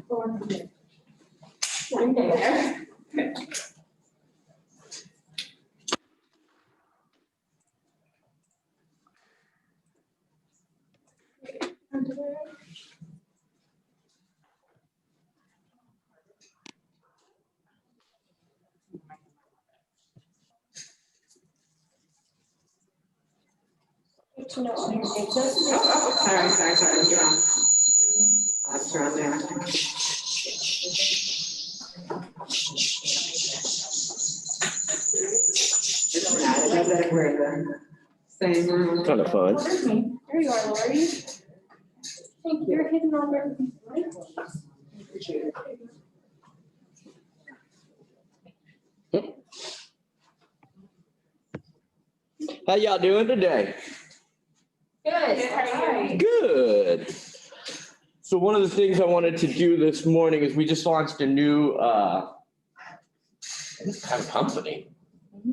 One there. Sorry. You're on. That's around there. It doesn't matter. We're in the same room. Kind of fun. There you are, Lori. Thank you. You're hidden over. How y'all doing today? Good. How are you? Good. So one of the things I wanted to do this morning is we just launched a new kind of company.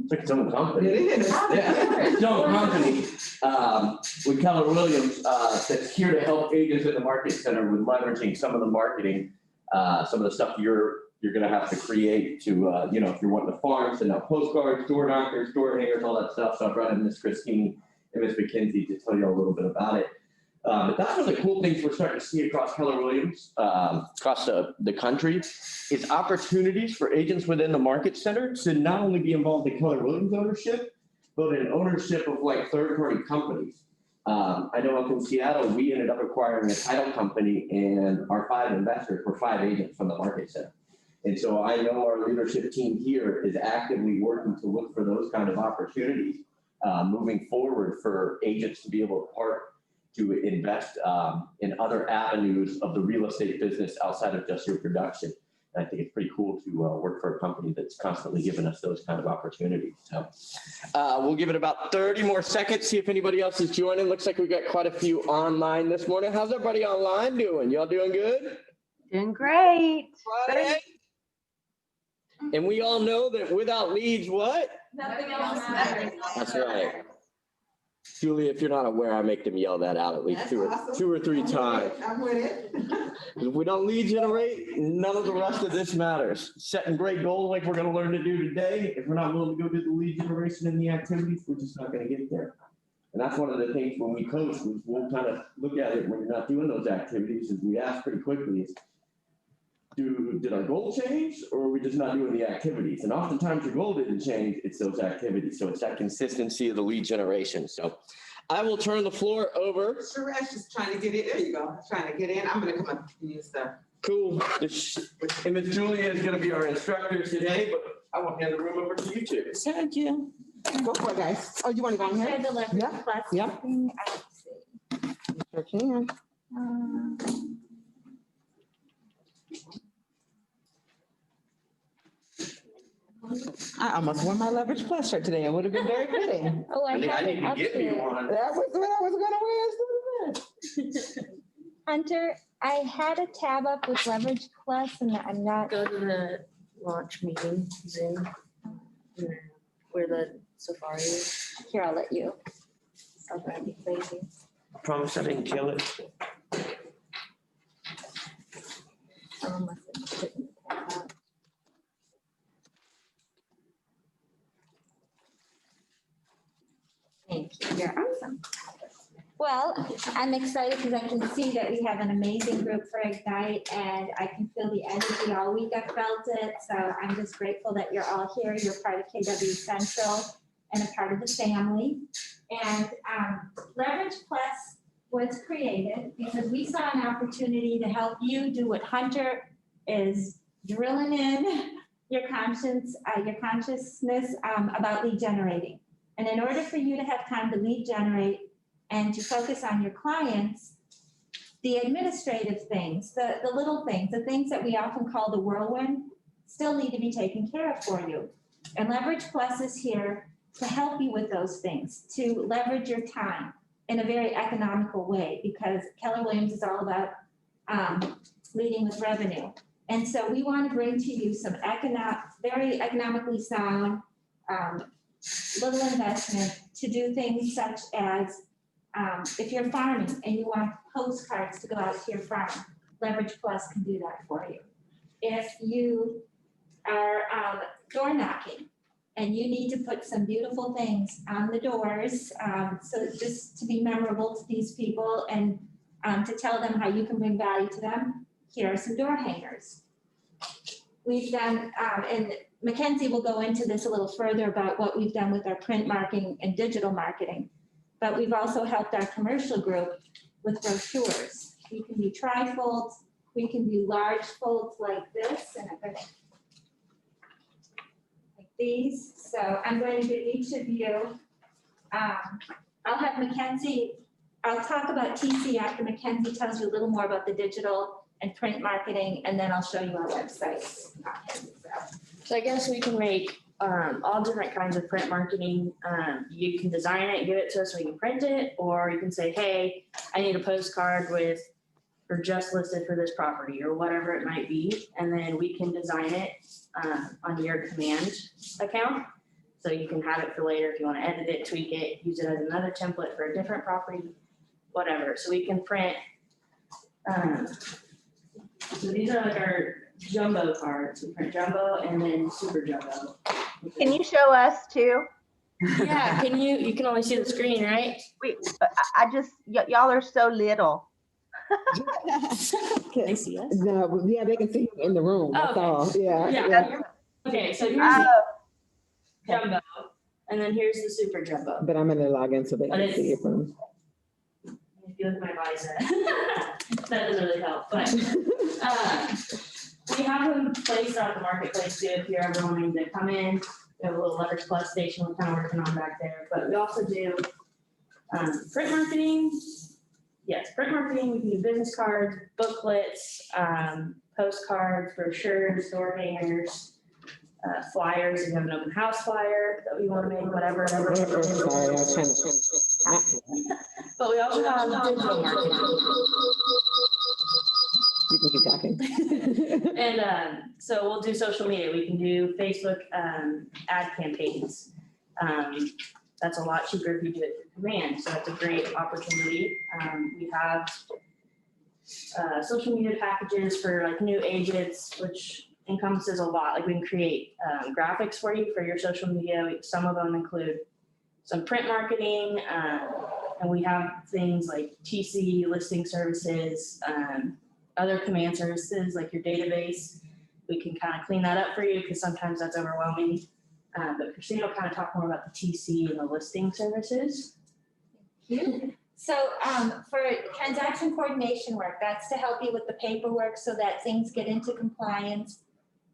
It's like its own company. It is. Yeah, its own company with Keller Williams that's here to help agents in the market center with leveraging some of the marketing, some of the stuff you're going to have to create to, if you're wanting to farm, send out postcards, door knockers, door hangers, all that stuff. So I brought in Miss Christine and Miss McKenzie to tell you a little bit about it. But that's one of the cool things we're starting to see across Keller Williams, across the country, is opportunities for agents within the market center to not only be involved in Keller Williams ownership, but in ownership of like third-party companies. I know up in Seattle, we ended up acquiring a title company, and our 5 investors were 5 agents from the market center. And so I know our leadership team here is actively working to look for those kind of opportunities moving forward for agents to be able to invest in other avenues of the real estate business outside of just your production. And I think it's pretty cool to work for a company that's constantly giving us those kind of opportunities. So we'll give it about 30 more seconds, see if anybody else is joining. Looks like we got quite a few online this morning. How's everybody online doing? Y'all doing good? Doing great. Friday. And we all know that without leads, what? Nothing else matters. That's right. Julie, if you're not aware, I make them yell that out at least two or three times. I'm with it. If we don't lead generate, none of the rest of this matters. Setting great goals like we're going to learn to do today, if we're not willing to go do the lead generation and the activities, we're just not going to get there. And that's one of the things when we coach, we'll kind of look at it when you're not doing those activities, is we ask pretty quickly is, did our goal change, or are we just not doing the activities? And oftentimes your goal didn't change, it's those activities. So it's that consistency of the lead generation. So I will turn the floor over. Suresh is trying to get in. There you go. Trying to get in. I'm going to come up and use the. Cool. And Miss Julia is going to be our instructor today, but I will hand the room over to you two. Thank you. Go for it, guys. Oh, you want to go in here? The leverage Yeah. plus Yeah. thing, I would say. Sure can. I almost wore my Leverage Plus shirt today. It would have been very fitting. Oh, I think I need to get me one. That was what I was going to wear. Hunter, I had a tab up with Leverage Plus and I'm not. Go to the launch meeting, Zoom, where the Safari is. Here, I'll let you. Okay, thank you. I promise I didn't kill it. Someone must have put the tab up. Thank you. You're awesome. Well, I'm excited because I can see that we have an amazing group for Ignite and I can feel the energy all week. I felt it. So I'm just grateful that you're all here. You're part of KW Central and a part of the family. And Leverage Plus was created because we saw an opportunity to help you do what Hunter is drilling in your consciousness about lead generating. And in order for you to have time to lead generate and to focus on your clients, the administrative things, the little things, the things that we often call the whirlwind, still need to be taken care of for you. And Leverage Plus is here to help you with those things, to leverage your time in a very economical way, because Keller Williams is all about leading with revenue. And so we want to bring to you some very economically sound, little investment to do things such as if you're farming and you want postcards to go out to your farm, Leverage Plus can do that for you. If you are door knocking and you need to put some beautiful things on the doors, so just to be memorable to these people and to tell them how you can bring value to them, here are some door hangers. We've done, and Mackenzie will go into this a little further about what we've done with our print marketing and digital marketing. But we've also helped our commercial group with brochures. We can do trifolds, we can do large folds like this, and I'm gonna, like these. So I'm going to give each of you, I'll have Mackenzie, I'll talk about TC after Mackenzie tells you a little more about the digital and print marketing, and then I'll show you our website. So I guess we can make all different kinds of print marketing. You can design it, give it to us, so we can print it, or you can say, hey, I need a postcard with, or just listed for this property, or whatever it might be. And then we can design it on your command account. So you can have it for later if you want to edit it, tweak it, use it as another template for a different property, whatever. So we can print. So these are like our jumbo cards. We print jumbo and then super jumbo. Can you show us too? Yeah, you can only see the screen, right? Wait, I just, y'all are so little. Can they see us? No, yeah, they can see you in the room, that's Okay. all, yeah. Yeah. Okay, so here's the Oh, jumbo, and then here's the super jumbo. But I'm gonna log in so they But can it's- see it from. If you look at my visor, that doesn't really help, but we have them placed throughout the marketplace too, if you're ever wanting to come in. We have a little Leverage Plus station we're kind of working on back there, but we also do print marketing. Yes, print marketing, we can do business cards, booklets, postcards, brochures, door hangers, flyers, if you have an open house flyer that we want to make, whatever. Sorry, I was trying to. But we also have digital marketing. You can keep talking. And so we'll do social media. We can do Facebook ad campaigns. That's a lot cheaper if you do it through command. So that's a great opportunity. We have social media packages for like new agents, which encompasses a lot. Like we can create graphics for you for your social media. Some of them include some print marketing, and we have things like TC listing services, other command services like your database. We can kind of clean that up for you because sometimes that's overwhelming. But Christina will kind of talk more about the TC and the listing services. So for transaction coordination work, that's to help you with the paperwork so that things get into compliance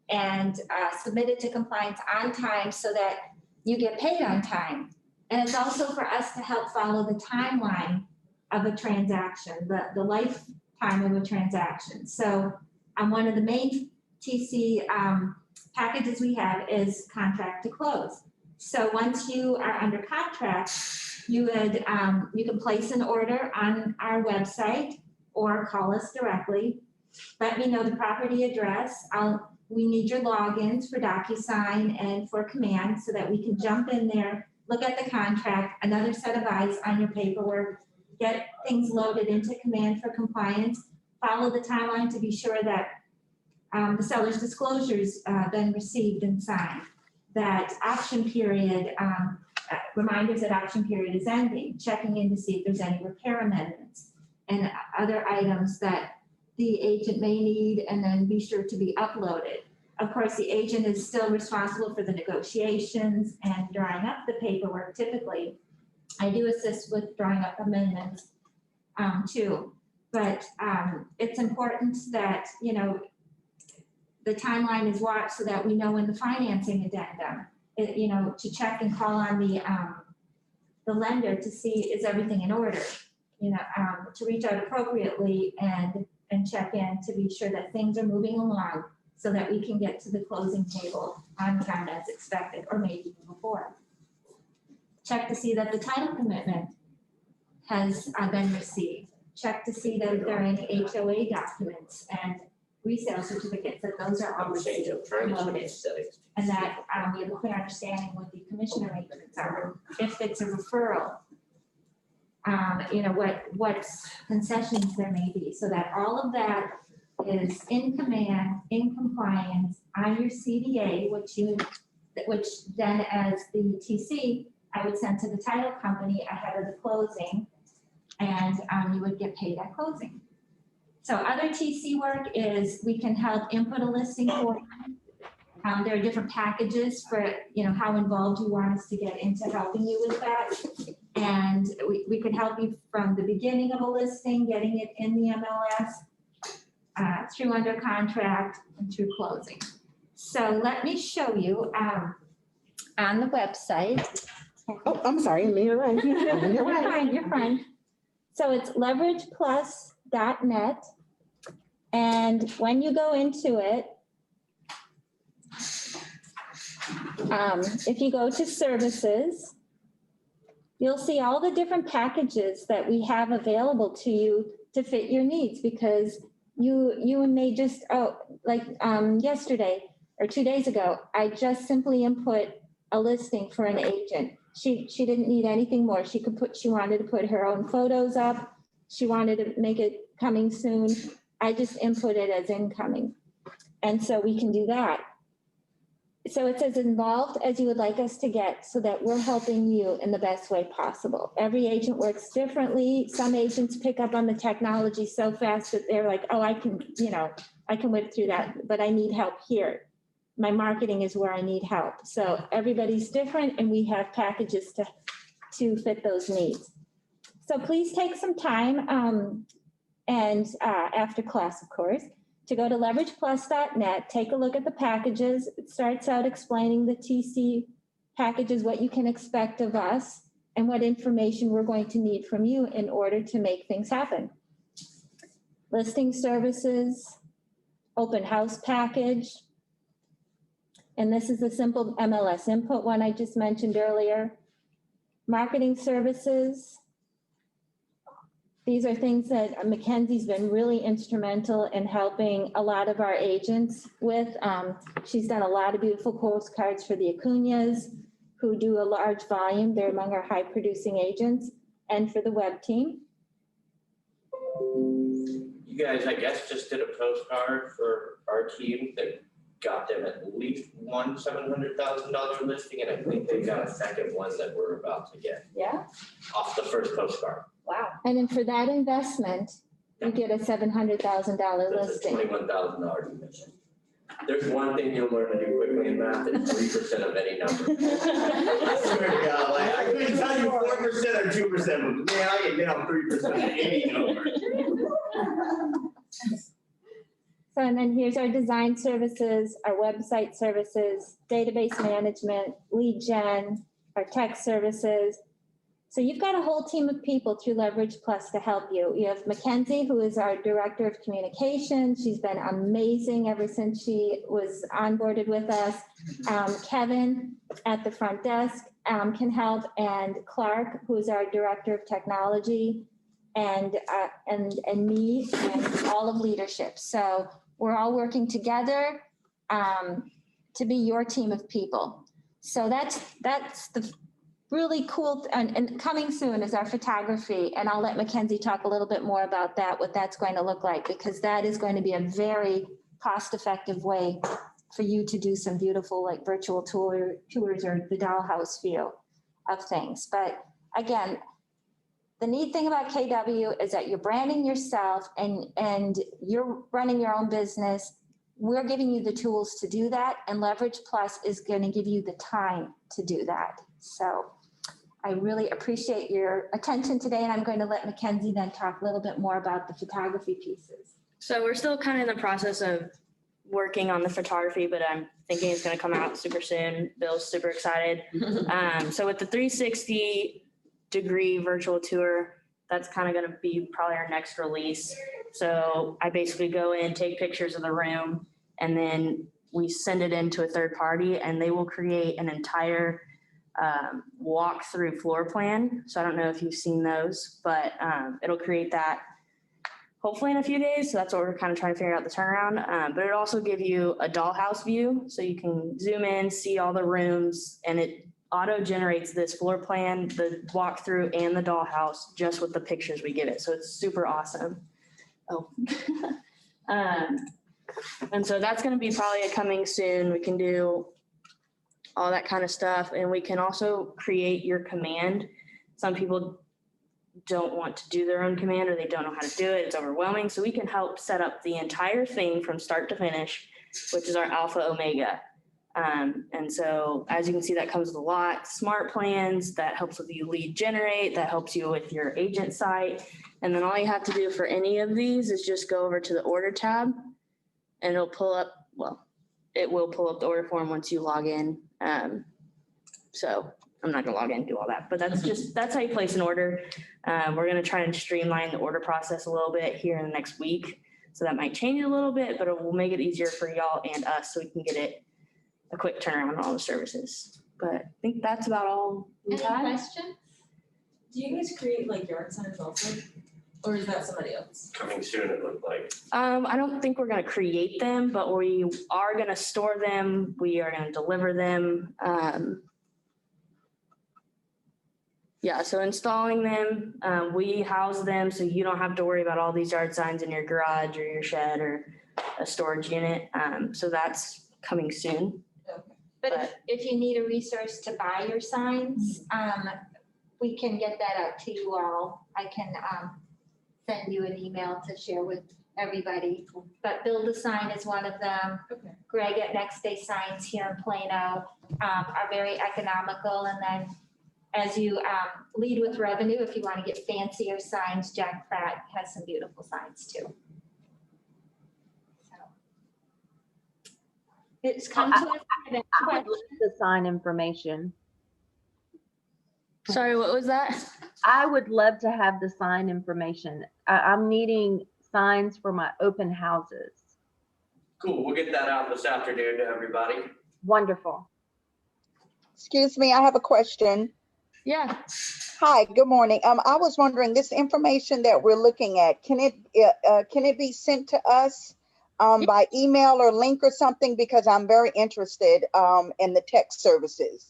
and submitted to compliance on time so that you get paid on time. And it's also for us to help follow the timeline of a transaction, the lifetime of a transaction. So one of the main TC packages we have is contract to close. So once you are under contract, you can place an order on our website or call us directly. Let me know the property address. We need your logins for DocuSign and for Command so that we can jump in there, look at the contract, another set of eyes on your paperwork, get things loaded into Command for compliance, follow the timeline to be sure that the seller's disclosures been received and signed, that auction period, reminders that auction period is ending, checking in to see if there's any repair amendments and other items that the agent may need, and then be sure to be uploaded. Of course, the agent is still responsible for the negotiations and drawing up the paperwork typically. I do assist with drawing up amendments too, but it's important that, the timeline is watched so that we know when the financing addendum, to check and call on the lender to see is everything in order, to reach out appropriately and check in to be sure that things are moving along so that we can get to the closing table on time as expected, or maybe even before. Check to see that the title commitment has been received. Check to see that if there are any HOA documents and resale certificates, that those are all received and loaded. And that we have a clear understanding what the commission arrangements are. If it's a referral, what concessions there may be, so that all of that is in command, in compliance, on your CDA, which then as the TC, I would send to the title company ahead of the closing, and you would get paid at closing. So other TC work is we can help input a listing for you. There are different packages for, how involved you want us to get into helping you with that. And we could help you from the beginning of a listing, getting it in the MLS, through under contract and through closing. So let me show you on the website. Oh, I'm sorry, you're right. You're You're right. fine, you're fine. So it's leverageplus.net. And when you go into it, if you go to services, you'll see all the different packages that we have available to you to fit your needs, because you may just, yesterday or 2 days ago, I just simply input a listing for an agent. She didn't need anything more. She wanted to put her own photos up. She wanted to make it coming soon. I just input it as incoming. And so we can do that. So it's as involved as you would like us to get so that we're helping you in the best way possible. Every agent works differently. Some agents pick up on the technology so fast that they're like, oh, I can whip through that, but I need help here. My marketing is where I need help. So everybody's different, and we have packages to fit those needs. So please take some time and after class, of course, to go to leverageplus.net, take a look at the packages. It starts out explaining the TC packages, what you can expect of us, and what information we're going to need from you in order to make things happen. Listing services, open house package, and this is the simple MLS input one I just mentioned earlier. Marketing services. These are things that Mackenzie's been really instrumental in helping a lot of our agents with. She's done a lot of beautiful postcards for the Acuñas, who do a large volume. They're among our high producing agents, and for the web team. You guys, I guess, just did a postcard for our team that got them at least one $700,000 listing, and I think they got a second one that we're about to get Yeah. off the first postcard. Wow. And then for that investment, you get a $700,000 That's a listing. $21,000 commission. There's one thing you'll learn to do quickly in math, it's 3% of any number. I swear to God, like, I couldn't tell you 4% or 2%, but man, I can down 3% of any number. So, and then here's our design services, our website services, database management, lead gen, our tech services. So you've got a whole team of people through Leverage Plus to help you. You have Mackenzie, who is our director of communications. She's been amazing ever since she was onboarded with us. Kevin at the front desk can help, and Clark, who is our director of technology, and me, and all of leadership. So we're all working together to be your team of people. So that's the really cool, and coming soon is our photography, and I'll let Mackenzie talk a little bit more about that, what that's going to look like, because that is going to be a very cost-effective way for you to do some beautiful like virtual tours or the dollhouse feel of things. But again, the neat thing about KW is that you're branding yourself and you're running your own business. We're giving you the tools to do that, and Leverage Plus is going to give you the time to do that. So I really appreciate your attention today, and I'm going to let Mackenzie then talk a little bit more about the photography pieces. So we're still kind of in the process of working on the photography, but I'm thinking it's going to come out super soon. Bill's super excited. So with the 360-degree virtual tour, that's kind of going to be probably our next release. So I basically go in, take pictures of the room, and then we send it into a third party, and they will create an entire walk-through floor plan. So I don't know if you've seen those, but it'll create that hopefully in a few days. So that's what we're kind of trying to figure out the turnaround. But it'll also give you a dollhouse view. So you can zoom in, see all the rooms, and it auto-generates this floor plan, the walkthrough, and the dollhouse just with the pictures we give it. So it's super awesome. Oh, And so that's gonna be probably coming soon. We can do all that kind of stuff, and we can also create your command. Some people don't want to do their own command, or they don't know how to do it. It's overwhelming. So we can help set up the entire thing from start to finish, which is our alpha omega. And so as you can see, that comes with a lot. Smart plans, that helps with you lead generate, that helps you with your agent site. And then all you have to do for any of these is just go over to the order tab, and it'll pull up, well, it will pull up the order form once you log in. So I'm not gonna log in and do all that, but that's how you place an order. We're gonna try and streamline the order process a little bit here in the next week. So that might change a little bit, but it will make it easier for y'all and us so we can get it a quick turnaround on all the services. But I think that's about all we Any had. questions? Do you guys create like yard signs also? Or is that somebody else? Coming soon, it looked like. I don't think we're gonna create them, but we are gonna store them. We are gonna deliver them. Yeah, so installing them, we house them, so you don't have to worry about all these yard signs in your garage or your shed or a storage unit. So that's coming soon. But if you need a resource to buy your signs, we can get that out to you all. I can send you an email to share with everybody. But Build a Sign is one of them. Okay. Greg at Next Day Signs here in Plano are very economical. And then as you lead with revenue, if you want to get fancier signs, Jack Pratt has some beautiful signs too. So it's come to us. I would love the sign information. Sorry, what was that? I would love to have the sign information. I'm needing signs for my open houses. Cool, we'll get that out this afternoon to everybody. Wonderful. Excuse me, I have a question. Yeah. Hi, good morning. I was wondering, this information that we're looking at, can it be sent to us by email or link or something? Because I'm very interested in the tech services.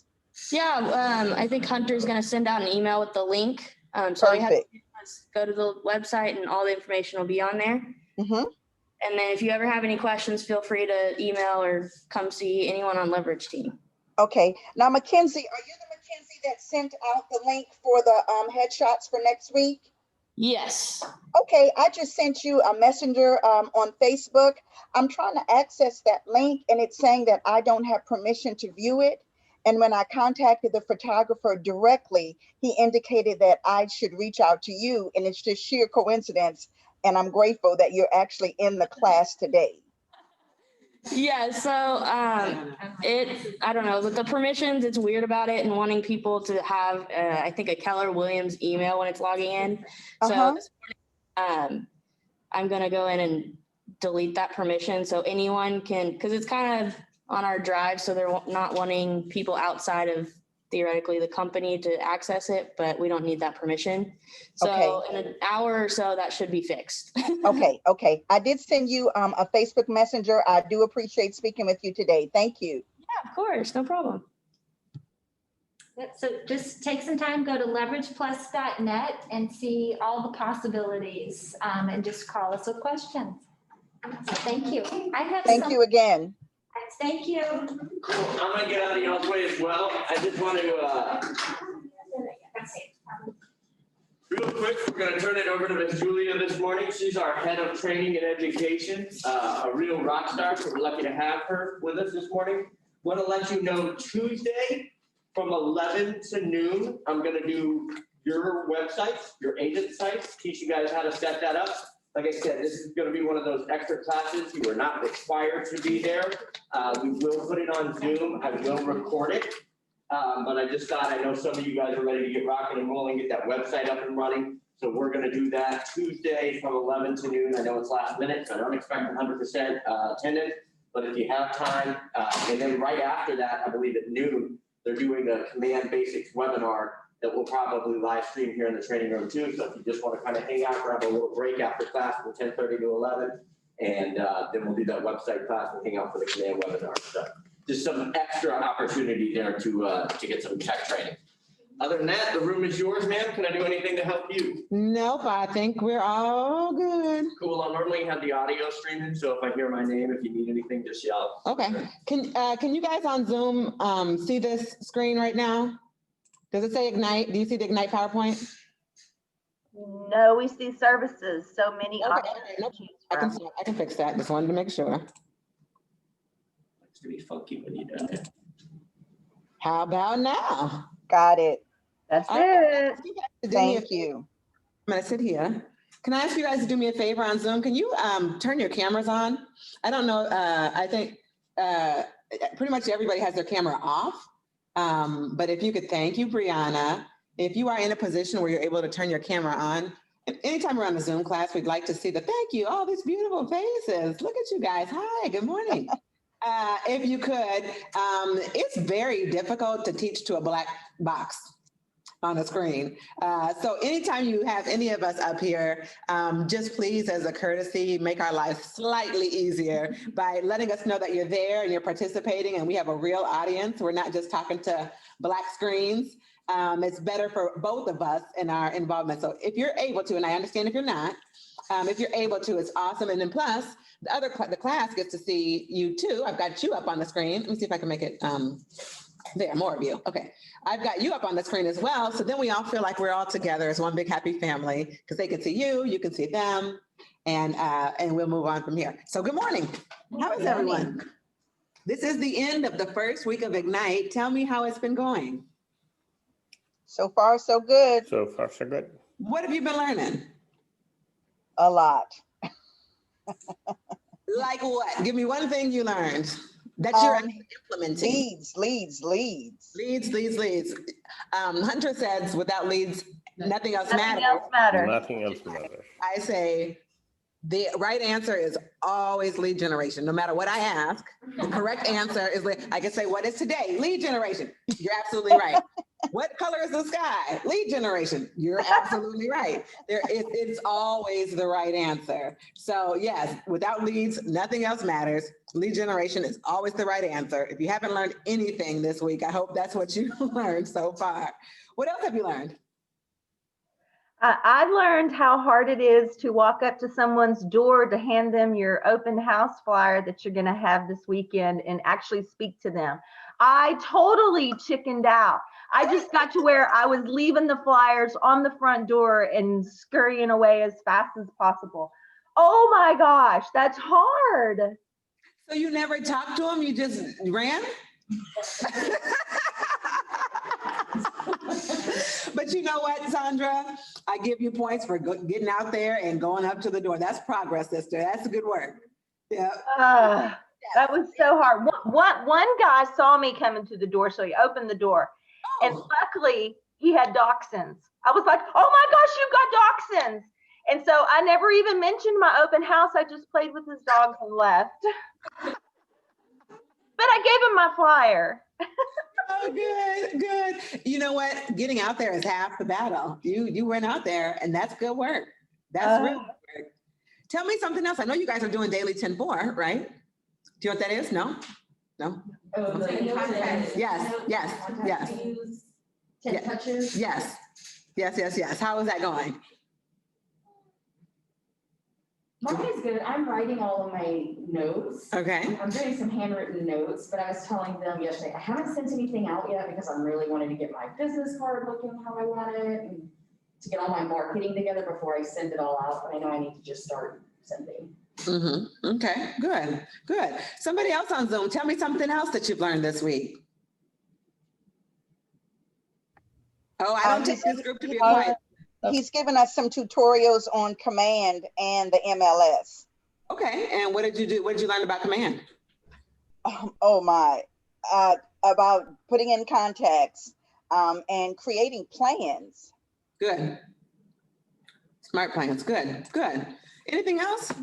Yeah, I think Hunter's gonna send out an email with the link. So all you have to Perfect. do is go to the website and all the information will be on there. Mhm. And then if you ever have any questions, feel free to email or come see anyone on Leverage team. Okay, now Mackenzie, are you the Mackenzie that sent out the link for the headshots for next week? Yes. Okay, I just sent you a messenger on Facebook. I'm trying to access that link and it's saying that I don't have permission to view it. And when I contacted the photographer directly, he indicated that I should reach out to you, and it's just sheer coincidence. And I'm grateful that you're actually in the class today. Yeah, so I don't know, with the permissions, it's weird about it and wanting people to have, I think, a Keller Williams email when it's logging in. So Uh-huh. this morning, I'm gonna go in and delete that permission so anyone can, because it's kind of on our drive, so they're not wanting people outside of theoretically the company to access it, but we don't need that permission. So Okay. in an hour or so, that should be fixed. Okay. I did send you a Facebook Messenger. I do appreciate speaking with you today. Thank you. Yeah, of course, no problem. So just take some time, go to leverageplus.net and see all the possibilities, and just call us with questions. So thank you. I have Thank some- you again. Thank you. Cool, I'm gonna get out of y'all's way as well. I just want to, real quick, we're gonna turn it over to Miss Julia this morning. She's our head of training and education, a real rock star, so we're lucky to have her with us this morning. Want to let you know Tuesday from 11 to noon, I'm gonna do your websites, your agent sites, teach you guys how to set that up. Like I said, this is gonna be one of those extra classes. You are not required to be there. We will put it on Zoom. I will record it. But I just thought, I know some of you guys are ready to get rocking and rolling, get that website up and running. So we're gonna do that Tuesday from 11 to noon. I know it's last minute, so I don't expect 100% attendance. But if you have time, and then right after that, I believe at noon, they're doing a Command Basics webinar that we'll probably live stream here in the training room too. So if you just want to kind of hang out, grab a little break after class from 10:30 to 11. And then we'll do that website class and hang out for the Command webinar. So just some extra opportunity there to get some tech training. Other than that, the room is yours, ma'am. Can I do anything to help you? Nope, I think we're all good. Cool. I'll normally have the audio streaming, so if I hear my name, if you need anything, just yell. Okay, can you guys on Zoom, see this screen right now? Does it say Ignite? Do you see the Ignite PowerPoint? No, we see services, so many Okay, options nope, to choose I from. can fix that, just wanted to make sure. Likes to be funky when you do it. How about now? Got it. That's All right. it. You guys do me a Thank you. I'm gonna sit here. Can I ask you guys to do me a favor on Zoom? Can you turn your cameras on? I don't know, I think pretty much everybody has their camera off. But if you could, thank you, Brianna. If you are in a position where you're able to turn your camera on, anytime we're on the Zoom class, we'd like to see the thank you, all these beautiful faces. Look at you guys. Hi, good morning. If you could, it's very difficult to teach to a black box on the screen. So anytime you have any of us up here, just please, as a courtesy, make our lives slightly easier by letting us know that you're there and you're participating and we have a real audience. We're not just talking to black screens. It's better for both of us in our involvement. So if you're able to, and I understand if you're not, if you're able to, it's awesome. And then plus, the class gets to see you too. I've got you up on the screen. Let me see if I can make it, there, more of you. Okay. I've got you up on the screen as well. So then we all feel like we're all together as one big happy family because they can see you, you can see them, and we'll move on from here. So good morning. How is everyone? This is the end of the first week of Ignite. Tell me how it's been going. So far, so good. So far, so good. What have you been learning? A lot. Like what? Give me one thing you learned that you're actually implementing. Leads. Hunter says without leads, nothing else matters. Nothing else matters. I say the right answer is always lead generation. No matter what I ask, the correct answer is, I can say, what is today? Lead generation. You're absolutely right. What color is the sky? Lead generation. You're absolutely right. It's always the right answer. So yes, without leads, nothing else matters. Lead generation is always the right answer. If you haven't learned anything this week, I hope that's what you learned so far. What else have you learned? I learned how hard it is to walk up to someone's door to hand them your open house flyer that you're going to have this weekend and actually speak to them. I totally chickened out. I just got to where I was leaving the flyers on the front door and scurrying away as fast as possible. Oh my gosh, that's hard. So you never talked to them, you just ran? But you know what, Sandra? I give you points for getting out there and going up to the door. That's progress, sister. That's good work. Yeah. That was so hard. One guy saw me coming to the door, so he opened the door. Oh. And luckily, he had dachshunds. I was like, oh my gosh, you've got dachshunds. And so I never even mentioned my open house. I just played with his dogs and left. But I gave him my flyer. Oh, good. You know what? Getting out there is half the battle. You went out there, and that's good work. That's real good work. Tell me something else. I know you guys are doing daily 10-4, right? Do you know what that is? No? Oh, Yes. 10 touches. Yes. How is that going? Mine is good. I'm writing all of my notes. Okay. I'm doing some handwritten notes, but I was telling them yesterday, I haven't sent anything out yet because I'm really wanting to get my business card looking how I want it and to get all my marketing together before I send it all out. But I know I need to just start sending. Okay, good. Somebody else on Zoom, tell me something else that you've learned this week. Oh, I don't take this group to be quiet. He's given us some tutorials on Command and the MLS. Okay, and what did you do? What did you learn about Command? Oh my, about putting in contacts and creating plans. Good. Smart plans, good. Anything else?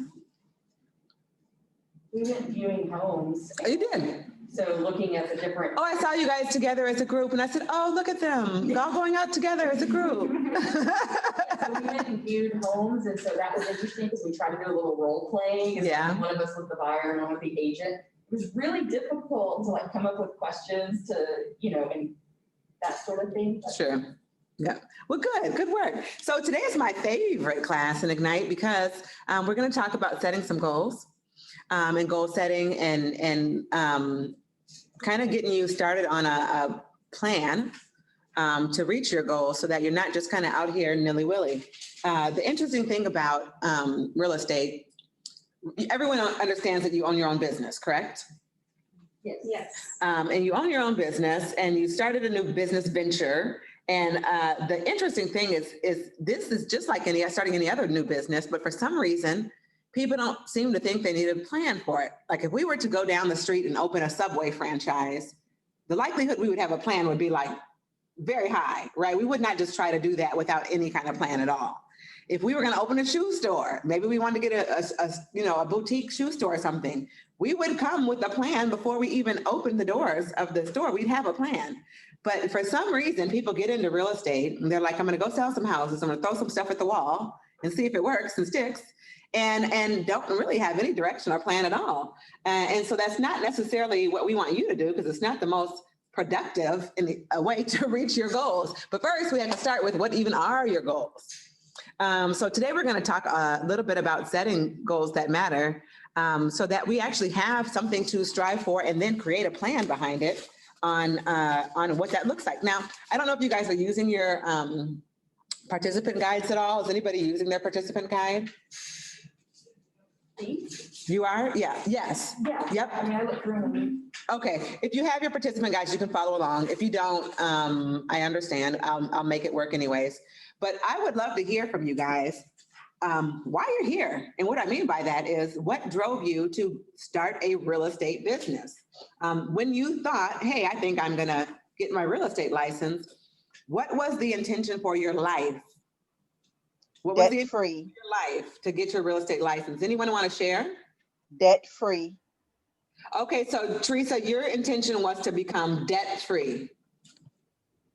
We went viewing homes. Oh, you did? So looking at the different. Oh, I saw you guys together as a group and I said, oh, look at them, all going out together as a group. So we went and viewed homes, and so that was interesting because we tried to do a little role playing. Yeah. One of us was the buyer and one was the agent. It was really difficult to come up with questions to, and that sort of thing. But Sure. Yeah. Well, good work. So today is my favorite class in Ignite because we're going to talk about setting some goals and goal setting and kind of getting you started on a plan to reach your goals so that you're not just kind of out here nilly-willy. The interesting thing about real estate, everyone understands that you own your own business, correct? Yes. And you own your own business and you started a new business venture. And the interesting thing is this is just like starting any other new business, but for some reason, people don't seem to think they need a plan for it. Like if we were to go down the street and open a Subway franchise, the likelihood we would have a plan would be like very high, right? We would not just try to do that without any kind of plan at all. If we were going to open a shoe store, maybe we wanted to get a boutique shoe store or something, we would come with a plan before we even open the doors of the store. We'd have a plan. But for some reason, people get into real estate and they're like, I'm going to go sell some houses. I'm going to throw some stuff at the wall and see if it works and sticks. And don't really have any direction or plan at all. And so that's not necessarily what we want you to do because it's not the most productive in a way to reach your goals. But first, we have to start with what even are your goals. So today we're going to talk a little bit about setting goals that matter so that we actually have something to strive for and then create a plan behind it on what that looks like. Now, I don't know if you guys are using your participant guides at all. Is anybody using their participant guide? You are? Yeah. Yes. yeah, Yep. I mean, I look through them. Okay. If you have your participant guides, you can follow along. If you don't, I understand. I'll make it work anyways. But I would love to hear from you guys why you're here. And what I mean by that is what drove you to start a real estate business? When you thought, hey, I think I'm going to get my real estate license, what was the intention for your life? What was the Debt free, your life to get your real estate license? Anyone want to share? debt free. Okay, so Teresa, your intention was to become debt free.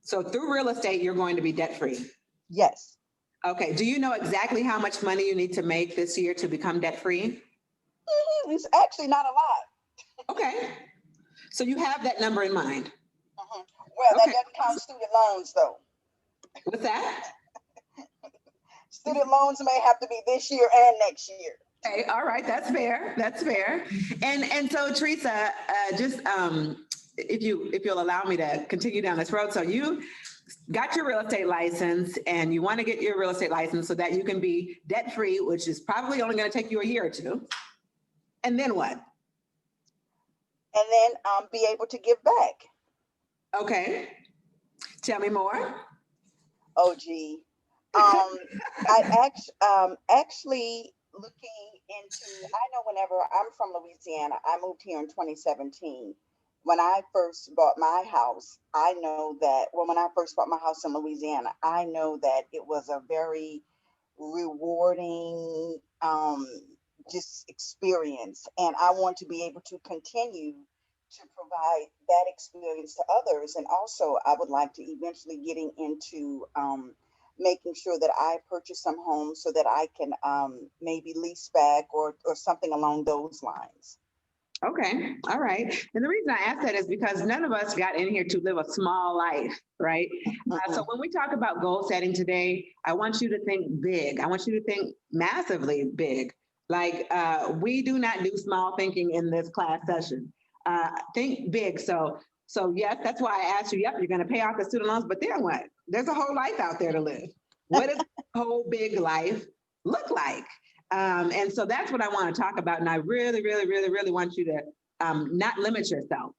So through real estate, you're going to be debt free. Yes. Okay, do you know exactly how much money you need to make this year to become debt free? It's actually not a lot. Okay, so you have that number in mind. Well, that Okay. doesn't count student loans though. What's that? Student loans may have to be this year and next year. Okay, all right, that's fair. That's fair. And so Teresa, just if you'll allow me to continue down this road. So you got your real estate license and you want to get your real estate license so that you can be debt free, which is probably only going to take you a year or two. And then what? And then be able to give back. Okay. Tell me more. Oh, gee. I actually looking into, I know whenever I'm from Louisiana, I moved here in 2017. When I first bought my house, I know that, well, when I first bought my house in Louisiana, I know that it was a very rewarding just experience. And I want to be able to continue to provide that experience to others. And also I would like to eventually getting into making sure that I purchase some homes so that I can maybe lease back or something along those lines. Okay, all right. And the reason I ask that is because none of us got in here to live a small life, right? So when we talk about goal setting today, I want you to think big. I want you to think massively big. Like we do not do small thinking in this class session. Think big. So yes, that's why I asked you, yep, you're going to pay off the student loans, but then what? There's a whole life out there to live. What does the whole big life look like? And so that's what I want to talk about. And I really, really, really, really want you to not limit yourself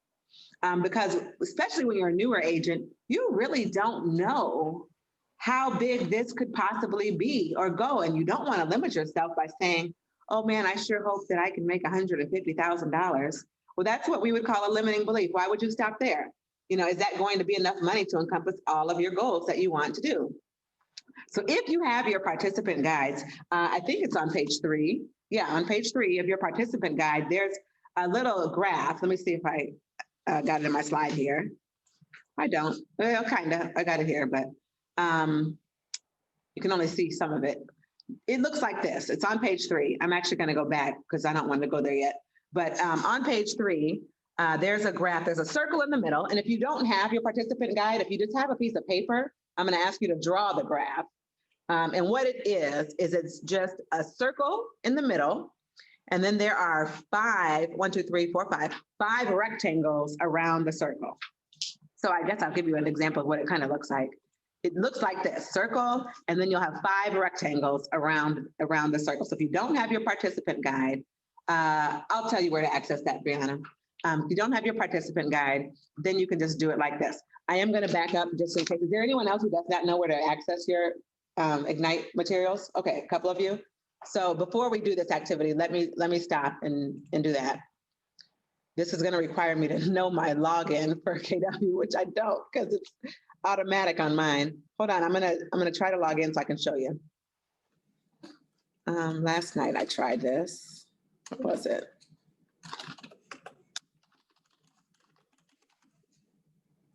because especially when you're a newer agent, you really don't know how big this could possibly be or go. And you don't want to limit yourself by saying, oh man, I sure hope that I can make $150,000. Well, that's what we would call a limiting belief. Why would you stop there? You know, is that going to be enough money to encompass all of your goals that you want to do? So if you have your participant guides, I think it's on page 3. Yeah, on page 3 of your participant guide, there's a little graph. Let me see if I got it in my slide here. I don't, well, kind of, I got it here, but you can only see some of it. It looks like this. It's on page 3. I'm actually going to go back because I don't want to go there yet. But on page 3, there's a graph, there's a circle in the middle. And if you don't have your participant guide, if you just have a piece of paper, I'm going to ask you to draw the graph. And what it is it's just a circle in the middle. And then there are five rectangles around the circle. So I guess I'll give you an example of what it kind of looks like. It looks like this circle, and then you'll have 5 rectangles around the circle. So if you don't have your participant guide, I'll tell you where to access that, Brianna. If you don't have your participant guide, then you can just do it like this. I am going to back up just in case. Is there anyone else who does not know where to access your Ignite materials? Okay, a couple of you. So before we do this activity, let me stop and do that. This is going to require me to know my login for KW, which I don't because it's automatic on mine. Hold on, I'm gonna try to log in so I can show you. Last night I tried this. What was it?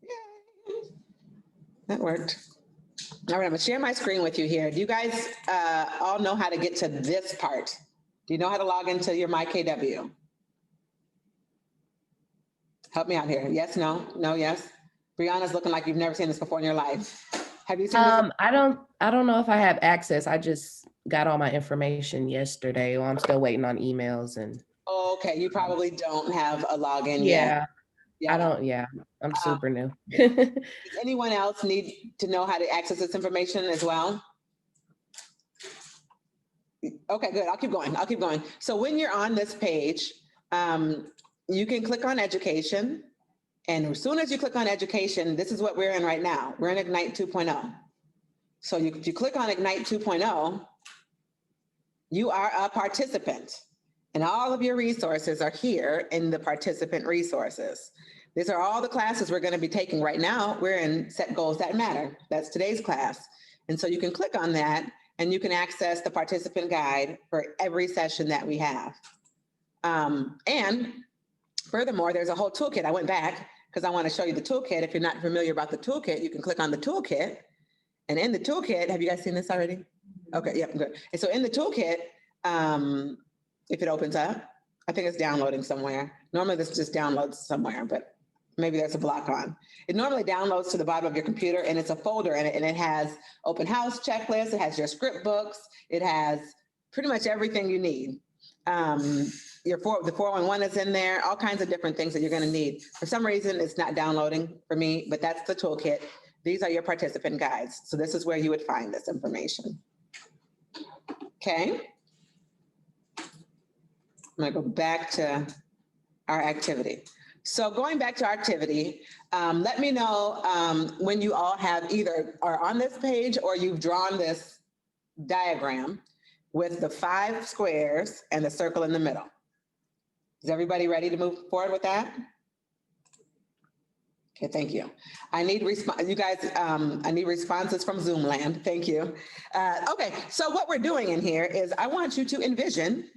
Yay. That worked. All right, I'm gonna share my screen with you here. Do you guys all know how to get to this part? Do you know how to log into your MyKW? Help me out here. Yes, no, no, yes. Brianna's looking like you've never seen this before in your life. Have you seen this? I don't know if I have access. I just got all my information yesterday. Well, I'm still waiting on emails and. Okay, you probably don't have a login yet. Yeah, I don't. Yeah, I'm super new. Does anyone else need to know how to access this information as well? Okay, good. I'll keep going. So when you're on this page, you can click on education. And as soon as you click on education, this is what we're in right now. We're in Ignite 2.0. So if you click on Ignite 2.0, you are a participant. And all of your resources are here in the participant resources. These are all the classes we're going to be taking right now. We're in Set Goals That Matter. That's today's class. And so you can click on that and you can access the participant guide for every session that we have. And furthermore, there's a whole toolkit. I went back because I want to show you the toolkit. If you're not familiar about the toolkit, you can click on the toolkit. And in the toolkit, have you guys seen this already? Okay, yeah, good. And so in the toolkit, if it opens up, I think it's downloading somewhere. Normally this just downloads somewhere, but maybe there's a block on. It normally downloads to the bottom of your computer and it's a folder in it, and it has open house checklist, it has your script books, it has pretty much everything you need. The 411 is in there, all kinds of different things that you're going to need. For some reason, it's not downloading for me, but that's the toolkit. These are your participant guides. So this is where you would find this information. Okay. I'm going to go back to our activity. So going back to our activity, let me know when you all have either are on this page or you've drawn this diagram with the 5 squares and the circle in the middle. Is everybody ready to move forward with that? Okay, thank you. I need you guys, I need responses from Zoom land. Thank you. Okay, so what we're doing in here is I want you to envision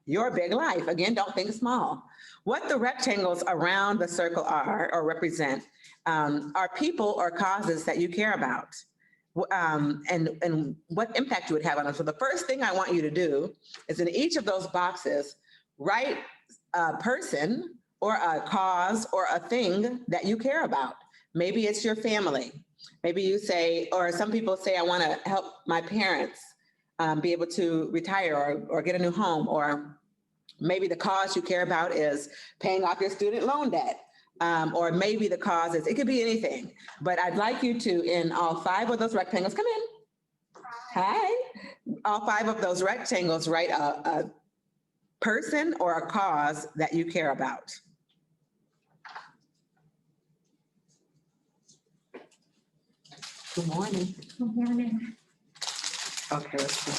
your big life. Again, don't think small. What the rectangles around the circle are or represent are people or causes that you care about. And what impact you would have on them. So the first thing I want you to do is in each of those boxes, write a person or a cause or a thing that you care about. Maybe it's your family. Maybe you say, or some people say, I want to help my parents be able to retire or get a new home, or maybe the cause you care about is paying off your student loan debt. Or maybe the cause is, it could be anything, but I'd like you to, in all 5 of those rectangles, come in. Hi. All 5 of those rectangles, write a person or a cause that you care about. Good morning. Good morning. Okay, let's see.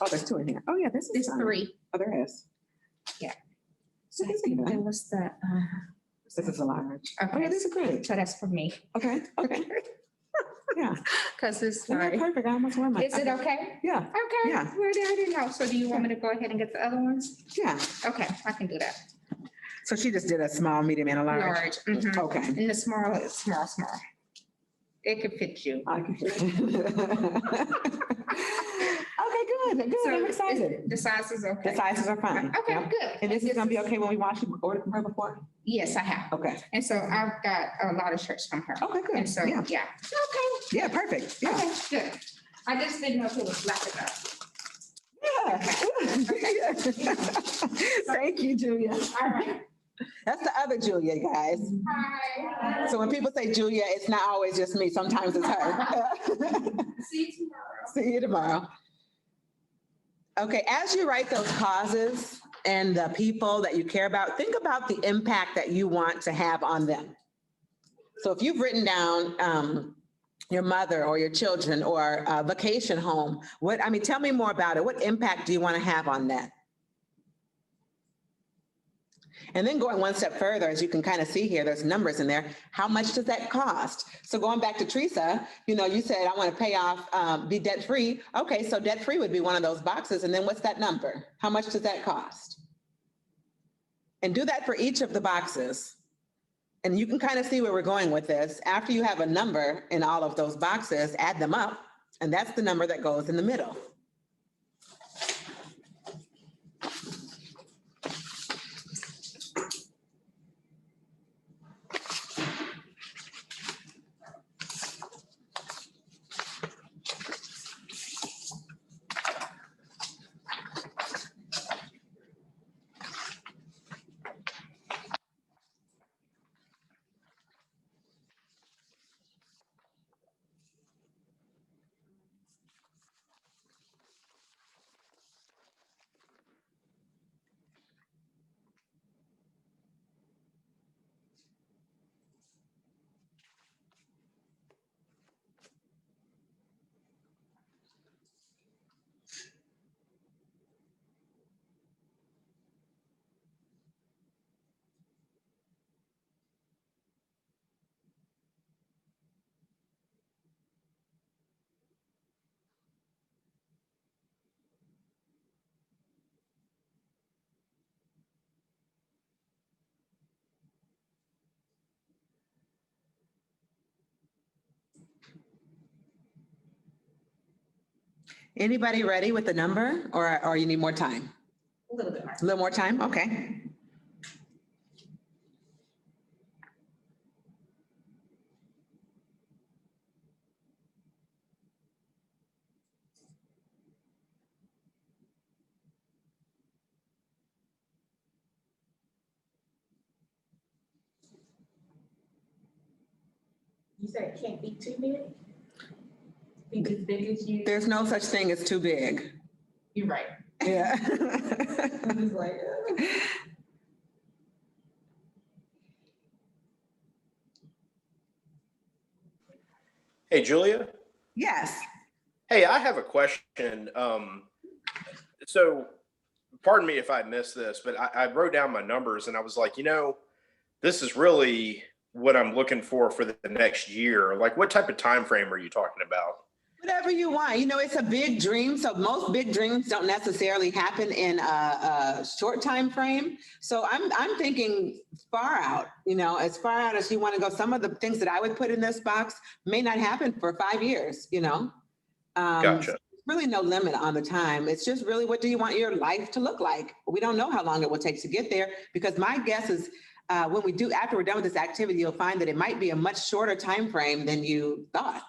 Oh, there's 2 in here. Oh yeah, this is There's fine. 3. Oh, there is. So I think that was the, This is a large. Oh yeah, okay, these are great. so that's for me. Okay, okay. Yeah. Because it's, Isn't that perfect? I almost wore my. is it okay? Yeah, Okay, Yeah. where did I didn't know? So do you want me to go ahead and get the other ones? yeah. Okay, I can do that. So she just did a small, medium, and a large. Large. Mhm. Okay. And the small is small. It could fit you. I can fit it. Okay, good, So I'm is- excited. The size is okay. The sizes are fine. Okay, Yep. good. And this is gonna be okay when we watch you order from her before? Yes, I have. Okay. And so I've got a lot of shirts from her. Okay, good. And so, Yeah. yeah. Okay. Yeah, perfect. Yeah. Okay, good. I just didn't know if it was black enough. Yeah. Thank you, Julia. All right. That's the other Julia, guys. Bye. So when people say Julia, it's not always just me. Sometimes it's her. See you tomorrow. See you tomorrow. Okay, as you write those causes and the people that you care about, think about the impact that you want to have on them. So if you've written down your mother or your children or a vacation home, tell me more about it. What impact do you want to have on that? And then going one step further, as you can kind of see here, there's numbers in there. How much does that cost? So going back to Teresa, you said, I want to pay off, be debt free. Okay, so debt free would be one of those boxes. And then what's that number? How much does that cost? And do that for each of the boxes. And you can kind of see where we're going with this. After you have a number in all of those boxes, add them up, and that's the number that goes in the middle. Anybody ready with the number or you need more time? A little bit more. A little more time? Okay. You said it can't be too big? Be as big as you? There's no such thing as too big. You're right. Yeah. I was like, Hey, Julia. Yes. Hey, I have a question. So pardon me if I missed this, but I wrote down my numbers and I was like, this is really what I'm looking for the next year. Like, what type of time frame are you talking about? Whatever you want. It's a big dream. So most big dreams don't necessarily happen in a short time frame. So I'm thinking far out, as far out as you want to go. Some of the things that I would put in this box may not happen for 5 years, Gotcha. Really no limit on the time. It's just really, what do you want your life to look like? We don't know how long it will take to get there, because my guess is after we're done with this activity, you'll find that it might be a much shorter time frame than you thought.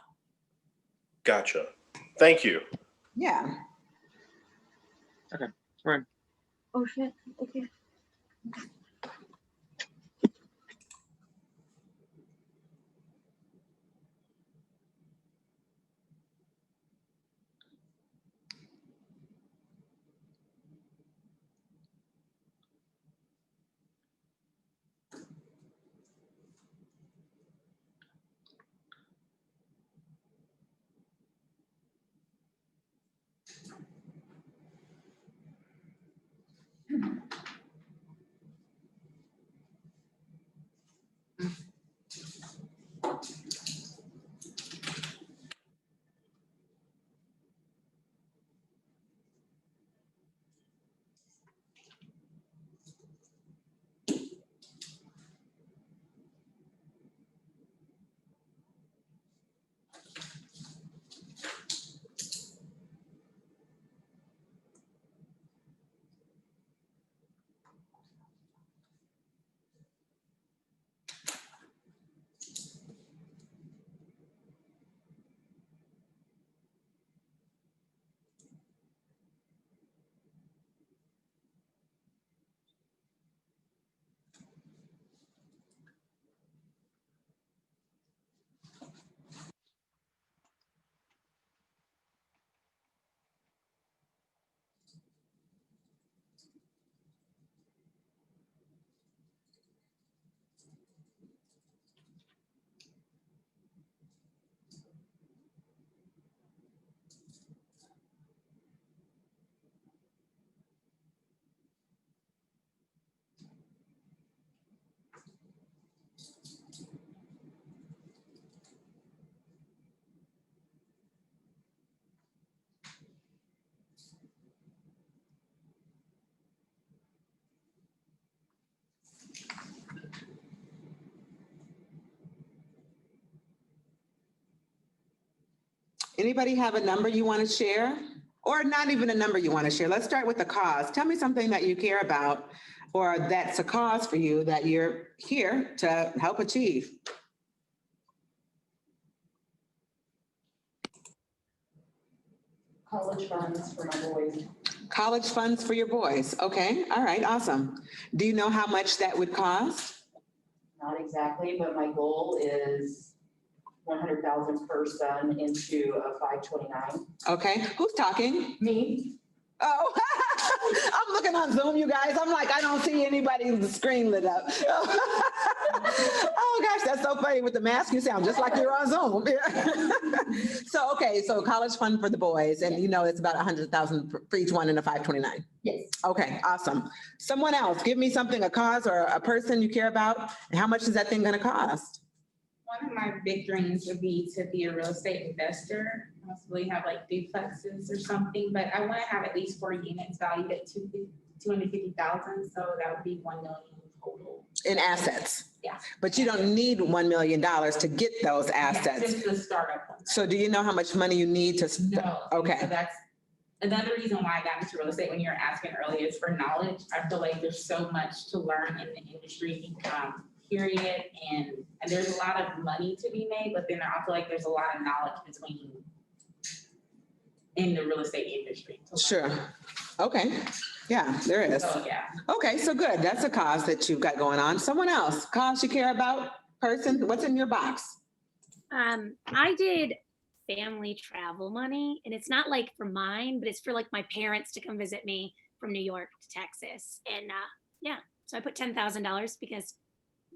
Gotcha. Thank you. Yeah. Okay. Right. Oh, shit. Okay. Anybody have a number you want to share? Or not even a number you want to share? Let's start with the cause. Tell me something that you care about or that's a cause for you that you're here to help achieve. College funds for my boys. College funds for your boys. Okay, all right, awesome. Do you know how much that would cost? Not exactly, but my goal is 100,000 per son into a 529. Okay, who's talking? Me. Oh, I'm looking on Zoom, you guys. I'm like, I don't see anybody's screen lit up. Oh gosh, that's so funny with the mask. You sound just like you're on Zoom. So, okay, so college fund for the boys, and you know it's about 100,000 for each one in a 529. Yes. Okay, awesome. Someone else, give me something, a cause or a person you care about, and how much is that thing going to cost? One of my big dreams would be to be a real estate investor, possibly have like duplexes or something, but I want to have at least 4 units valued at 250,000, so that would be 1 million total. In assets? Yeah. But you don't need $1 million to get those assets. Just the startup one. So do you know how much money you need to? No. Okay. So that's another reason why I got into real estate when you were asking earlier is for knowledge. I feel like there's so much to learn in the industry, period. And there's a lot of money to be made, but then I feel like there's a lot of knowledge in the real estate industry. Sure. Okay. Yeah, there is. So, yeah. Okay, so good. That's a cause that you've got going on. Someone else, cause you care about, person, what's in your box? I did family travel money, and it's not like for mine, but it's for like my parents to come visit me from New York to Texas. And yeah, so I put $10,000 because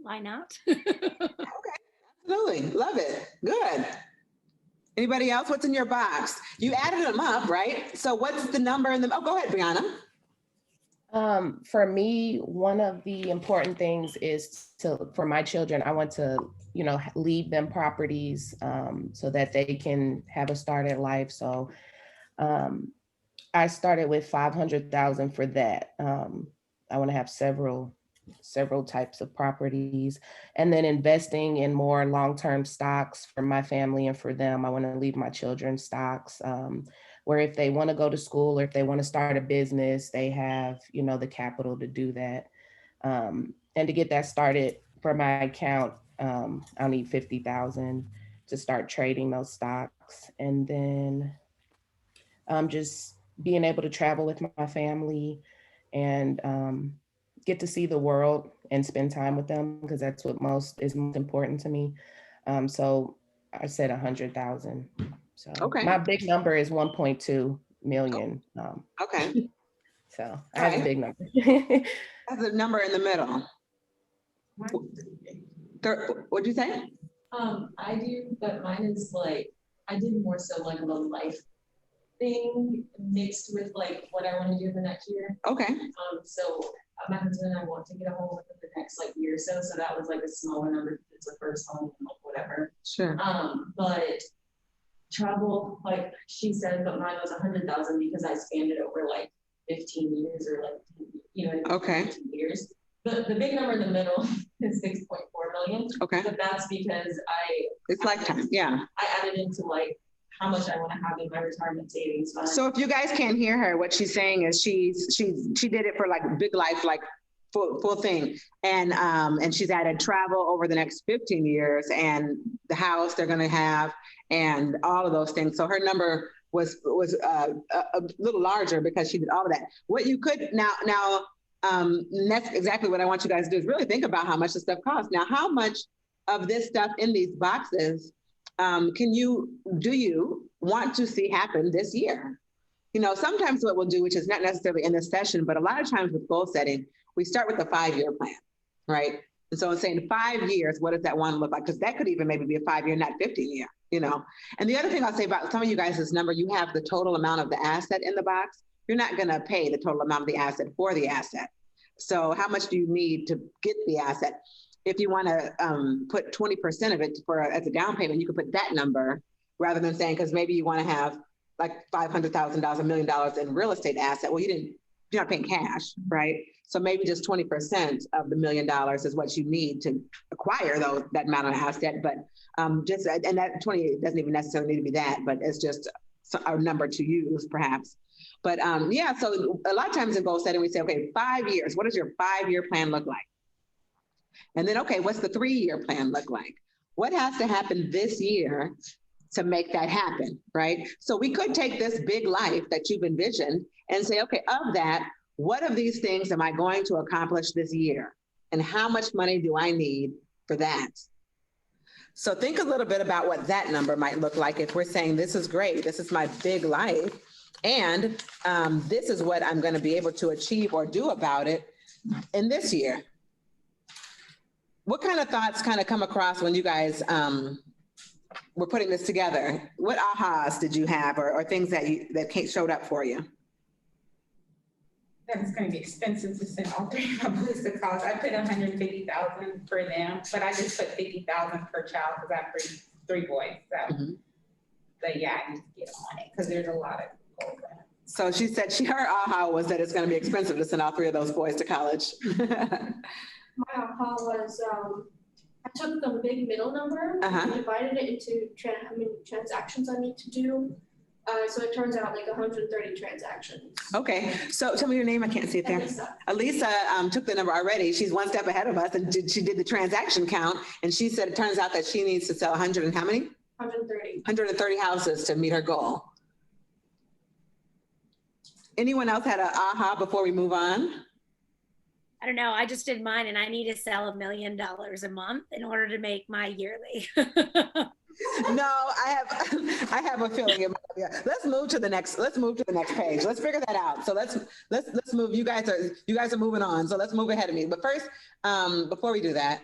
why not? Absolutely. Love it. Good. Anybody else? What's in your box? You added them up, right? So what's the number in the, oh, go ahead, Brianna. For me, one of the important things is for my children, I want to, leave them properties so that they can have a start at life. So I started with 500,000 for that. I want to have several types of properties, and then investing in more long-term stocks for my family and for them. I want to leave my children stocks where if they want to go to school or if they want to start a business, they have, the capital to do that. And to get that started for my account, I'll need 50,000 to start trading those stocks. And then just being able to travel with my family and get to see the world and spend time with them, because that's what is most important to me. So I said 100,000. So okay. My big number is 1.2 million. Okay. So I have a big number. That's a number in the middle. What'd you say? I do, but mine is like, I did more so like a life thing mixed with like what I want to do the next year. Okay. So my husband and I want to get a home within the next like year or so. So that was like a smaller number. It's a first home, whatever. Sure. But travel, like she said, but mine was 100,000 because I spanned it over like 15 years or like, okay. 15 years. The big number in the middle is 6.4 million. Okay. But that's because it's lifetime. Yeah. I added into like how much I want to have in my retirement savings fund. So if you guys can't hear her, what she's saying is she did it for like big life, like full thing. And she's added travel over the next 15 years and the house they're going to have and all of those things. So her number was a little larger because she did all of that. What you could now, and that's exactly what I want you guys to do is really think about how much this stuff costs. Now, how much of this stuff in these boxes do you want to see happen this year? Sometimes what we'll do, which is not necessarily in this session, but a lot of times with goal setting, we start with a 5-year plan, right? And so I'm saying 5 years, what does that want to look like? Because that could even maybe be a 5-year, not 15-year, And the other thing I'll say about some of you guys is number, you have the total amount of the asset in the box. You're not going to pay the total amount of the asset for the asset. So how much do you need to get the asset? If you want to put 20% of it as a down payment, you could put that number rather than saying, because maybe you want to have like $500,000, $1 million in real estate asset. Well, you didn't you're not paying cash, right? So maybe just 20% of the $1 million is what you need to acquire that amount of asset. But and that 20 doesn't even necessarily need to be that, but it's just a number to use perhaps. But yeah, so a lot of times in goal setting, we say, okay, 5 years, what does your 5-year plan look like? And then, okay, what's the 3-year plan look like? What has to happen this year to make that happen, right? So we could take this big life that you've envisioned and say, okay, of that, what of these things am I going to accomplish this year? And how much money do I need for that? So think a little bit about what that number might look like if we're saying, this is great, this is my big life, and this is what I'm going to be able to achieve or do about it in this year. What kind of thoughts kind of come across when you guys were putting this together? What ahas did you have, or things that showed up for you? That it's going to be expensive to send all 3 of my boys to college. I put $150,000 for them, but I just put $50,000 per child because I have 3 boys. So, but yeah, I need to get on it because there's a lot of goals. So she said her aha was that it's going to be expensive to send all 3 of those boys to college. My aha was I took the big middle number and divided it into how many transactions I need to do. So it turns out like 130 transactions. Okay, so tell me your name. I can't see it there. Elisa took the number already. She's one step ahead of us, and she did the transaction count, and she said it turns out that she needs to sell 100 and how many? 130. 130 houses to meet her goal. Anyone else had an aha before we move on? I don't know. I just did mine, and I need to sell $1 million a month in order to make my yearly. No, I have a feeling. Let's move to the next page. Let's figure that out. So let's move. You guys are moving on. So let's move ahead of me. But first, before we do that,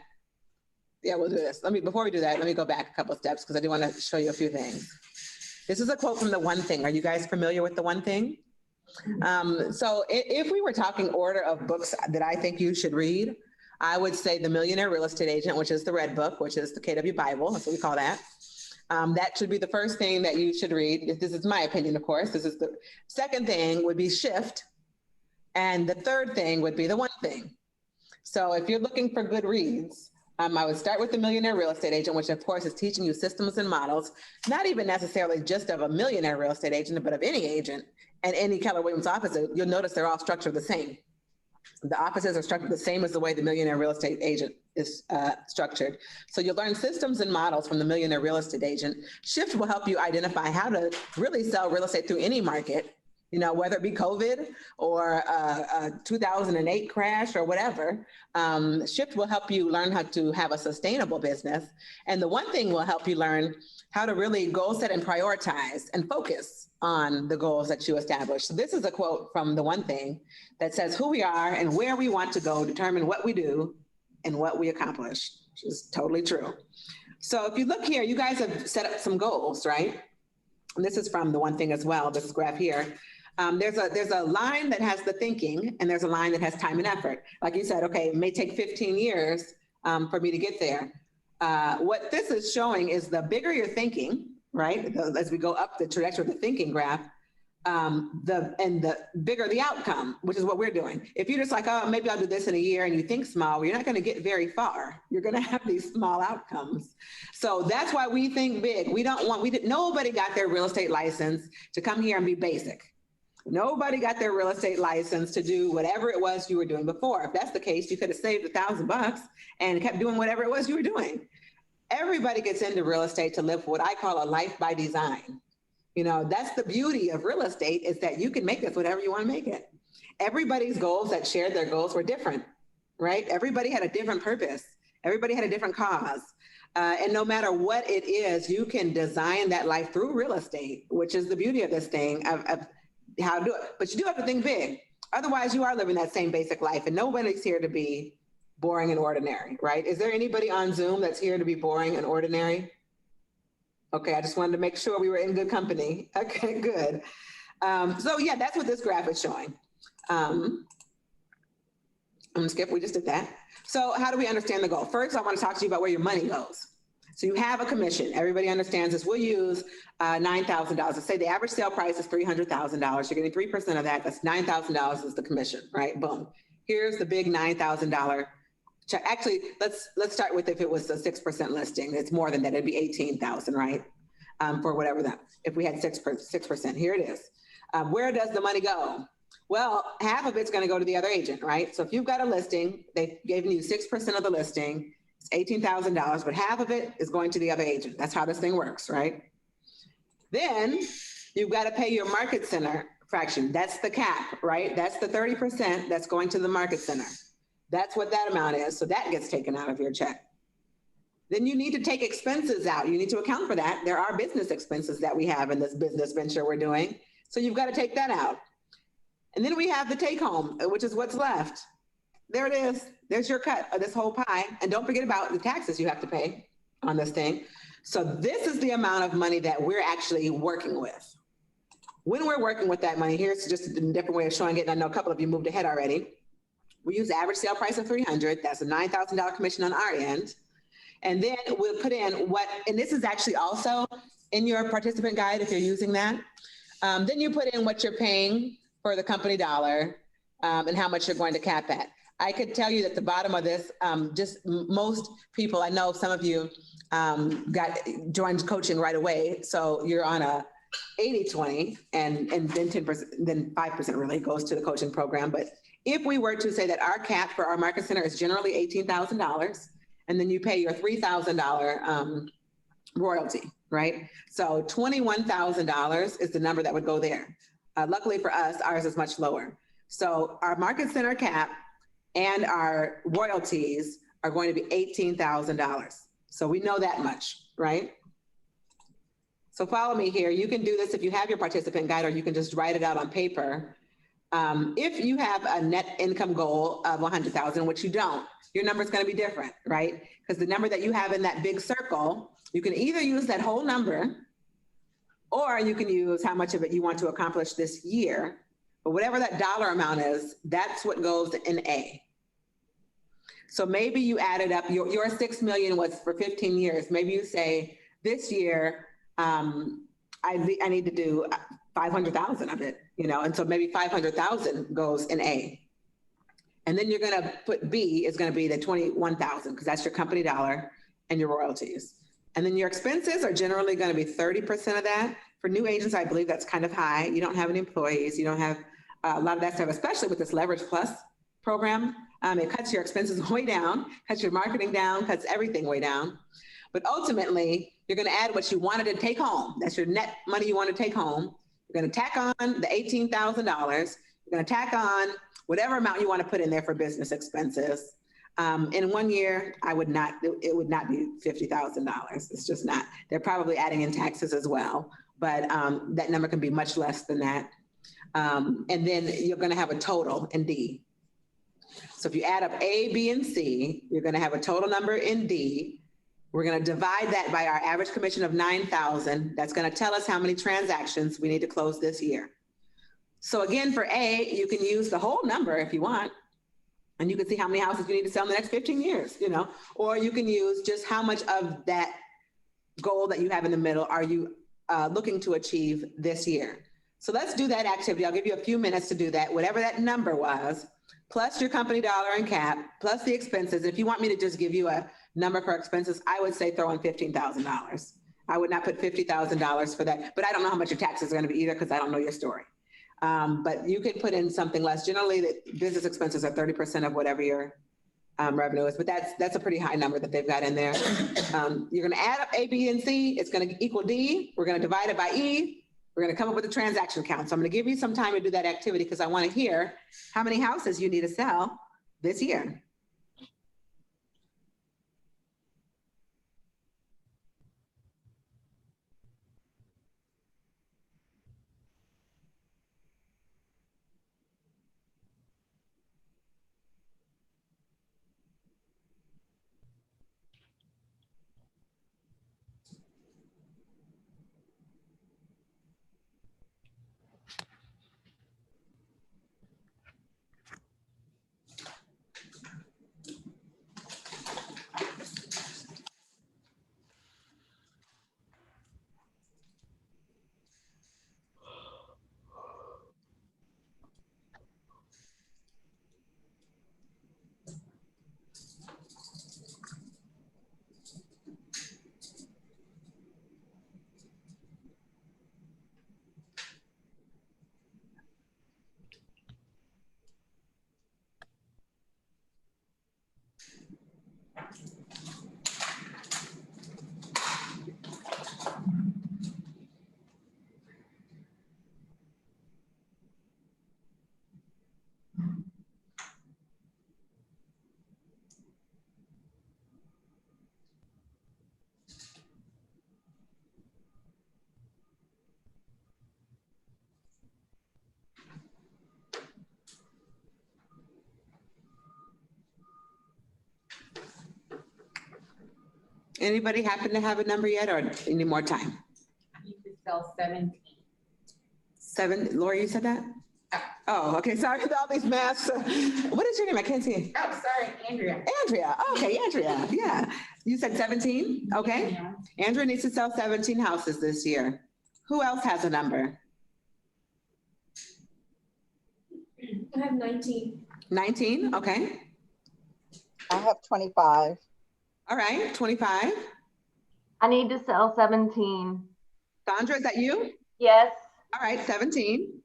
yeah, we'll do this. Before we do that, let me go back a couple of steps because I do want to show you a few things. This is a quote from The One Thing. Are you guys familiar with The One Thing? So if we were talking order of books that I think you should read, I would say The Millionaire Real Estate Agent, which is the red book, which is the KW Bible. That's what we call that. That should be the first thing that you should read. This is my opinion, of course. This is the second thing would be Shift. And the third thing would be The One Thing. So if you're looking for good reads, I would start with The Millionaire Real Estate Agent, which of course is teaching you systems and models, not even necessarily just of a millionaire real estate agent, but of any agent and any Keller Williams office. You'll notice they're all structured the same. The offices are structured the same as the way the millionaire real estate agent is structured. So you'll learn systems and models from the millionaire real estate agent. Shift will help you identify how to really sell real estate through any market, whether it be COVID or a 2008 crash or whatever. Shift will help you learn how to have a sustainable business. And The One Thing will help you learn how to really goal set and prioritize and focus on the goals that you establish. So this is a quote from The One Thing that says, who we are and where we want to go determine what we do and what we accomplish, which is totally true. So if you look here, you guys have set up some goals, right? And this is from The One Thing as well, this graph here. There's a line that has the thinking and there's a line that has time and effort. Like you said, okay, it may take 15 years for me to get there. What this is showing is the bigger you're thinking, right? As we go up the trajectory of the thinking graph, the bigger the outcome, which is what we're doing. If you're just like, oh, maybe I'll do this in a year and you think small, well, you're not going to get very far. You're going to have these small outcomes. So that's why we think big. Nobody got their real estate license to come here and be basic. Nobody got their real estate license to do whatever it was you were doing before. If that's the case, you could have saved $1,000 and kept doing whatever it was you were doing. Everybody gets into real estate to live what I call a life by design. That's the beauty of real estate, is that you can make this whatever you want to make it. Everybody's goals that shared their goals were different, right? Everybody had a different purpose. Everybody had a different cause. And no matter what it is, you can design that life through real estate, which is the beauty of this thing, of how to do it. But you do have to think big. Otherwise, you are living that same basic life, and nobody's here to be boring and ordinary, right? Is there anybody on Zoom that's here to be boring and ordinary? Okay, I just wanted to make sure we were in good company. Okay, good. So yeah, that's what this graph is showing. I'm gonna skip, we just did that. So how do we understand the goal? First, I want to talk to you about where your money goes. So you have a commission. Everybody understands this. We'll use $9,000. Let's say the average sale price is $300,000. You're getting 3% of that. That's $9,000 is the commission, right? Boom. Here's the big $9,000 check. Actually, let's start with if it was a 6% listing. It's more than that. It'd be 18,000, right? For whatever that. If we had 6%, here it is. Where does the money go? Well, half of it's going to go to the other agent, right? So if you've got a listing, they've given you 6% of the listing. It's $18,000, but half of it is going to the other agent. That's how this thing works, right? Then you've got to pay your market center fraction. That's the cap, right? That's the 30% that's going to the market center. That's what that amount is. So that gets taken out of your check. Then you need to take expenses out. You need to account for that. There are business expenses that we have in this business venture we're doing. So you've got to take that out. And then we have the take home, which is what's left. There it is. There's your cut of this whole pie. And don't forget about the taxes you have to pay on this thing. So this is the amount of money that we're actually working with. When we're working with that money, here's just a different way of showing it. And I know a couple of you moved ahead already. We use average sale price of $300. That's a $9,000 commission on our end. And then we'll put in what, and this is actually also in your participant guide if you're using that. Then you put in what you're paying for the company dollar and how much you're going to cap at. I could tell you that the bottom of this, most people, I know some of you joined coaching right away. So you're on a 80-20 and then 10%, then 5% really goes to the coaching program. But if we were to say that our cap for our market center is generally $18,000, and then you pay your $3,000 royalty, right? So $21,000 is the number that would go there. Luckily for us, ours is much lower. So our market center cap and our royalties are going to be $18,000. So we know that much, right? So follow me here. You can do this if you have your participant guide, or you can just write it out on paper. If you have a net income goal of 100,000, which you don't, your number is going to be different, right? Because the number that you have in that big circle, you can either use that whole number, or you can use how much of it you want to accomplish this year. But whatever that dollar amount is, that's what goes in A. So maybe you added up, your 6 million was for 15 years. Maybe you say, this year, I need to do 500,000 of it, and so maybe 500,000 goes in A. And then you're gonna put B is gonna be the 21,000, because that's your company dollar and your royalties. And then your expenses are generally gonna be 30% of that. For new agents, I believe that's kind of high. You don't have any employees, you don't have a lot of that stuff, especially with this Leverage Plus program. It cuts your expenses way down, cuts your marketing down, cuts everything way down. But ultimately, you're gonna add what you wanted to take home. That's your net money you want to take home. You're gonna tack on the $18,000. You're gonna tack on whatever amount you want to put in there for business expenses. In 1 year, it would not be $50,000. It's just not. They're probably adding in taxes as well, but that number can be much less than that. And then you're going to have a total in D. So if you add up A, B, and C, you're going to have a total number in D. We're going to divide that by our average commission of 9,000. That's going to tell us how many transactions we need to close this year. So again, for A, you can use the whole number if you want, and you can see how many houses you need to sell in the next 15 years, or you can use just how much of that goal that you have in the middle are you looking to achieve this year. So let's do that activity. I'll give you a few minutes to do that, whatever that number was, plus your company dollar and cap, plus the expenses. If you want me to just give you a number for expenses, I would say throw in $15,000. I would not put $50,000 for that, but I don't know how much your taxes are going to be either, because I don't know your story. But you could put in something less. Generally, the business expenses are 30% of whatever your revenue is, but that's a pretty high number that they've got in there. You're going to add up A, B, and C. It's going to equal D. We're going to divide it by E. We're going to come up with a transaction count. So I'm going to give you some time to do that activity, because I want to hear how many houses you need to sell this year. Anybody happen to have a number yet or you need more time? You could sell 17. 7, Laura, you said that? Oh, okay, sorry for all these masks. What is your name? I can't see. Oh, sorry, Andrea. Andrea, okay, Andrea, yeah. You said 17, okay? Yeah. Andrea needs to sell 17 houses this year. Who else has a number? I have 19. 19, okay. I have 25. All right, 25. I need to sell 17. Sandra, is that you? Yes. All right, 17.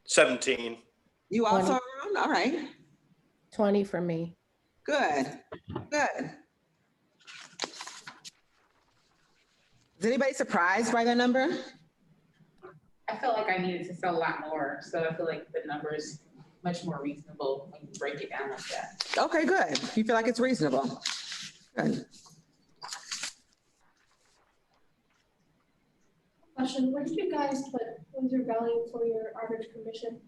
17. You also 20. around? All right, 20 for me. good, good. Is anybody surprised by the number? I felt like I needed to sell a lot more, so I feel like the number is much more reasonable when you break it down like that. Okay, good. You feel like it's reasonable. Good. Question, where did you guys put, what was your value for your average commission?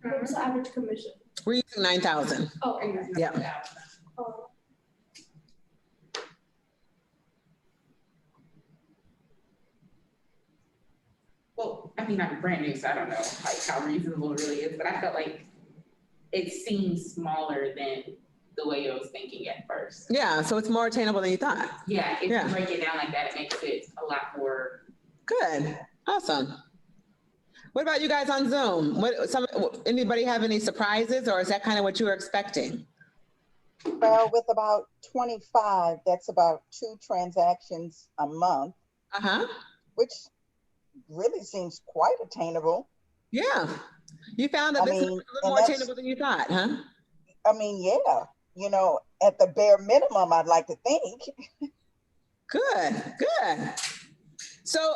What was the average commission? We're using 9,000. Oh, okay. Yeah. Oh. Well, I mean, I'm brand new, so I don't know like how reasonable it really is, but I felt like it seems smaller than the way I was thinking at first. Yeah, so it's more attainable than you thought. Yeah, if Yeah. you break it down like that, it makes it a lot more. Good, awesome. What about you guys on Zoom? Anybody have any surprises or is that kind of what you were expecting? Well, with about 25, that's about 2 transactions a month, Uh-huh, which really seems quite attainable. yeah. You found that I this is a mean, little and more that's- attainable than you thought, huh? I mean, yeah, at the bare minimum, I'd like to think. Good, good. So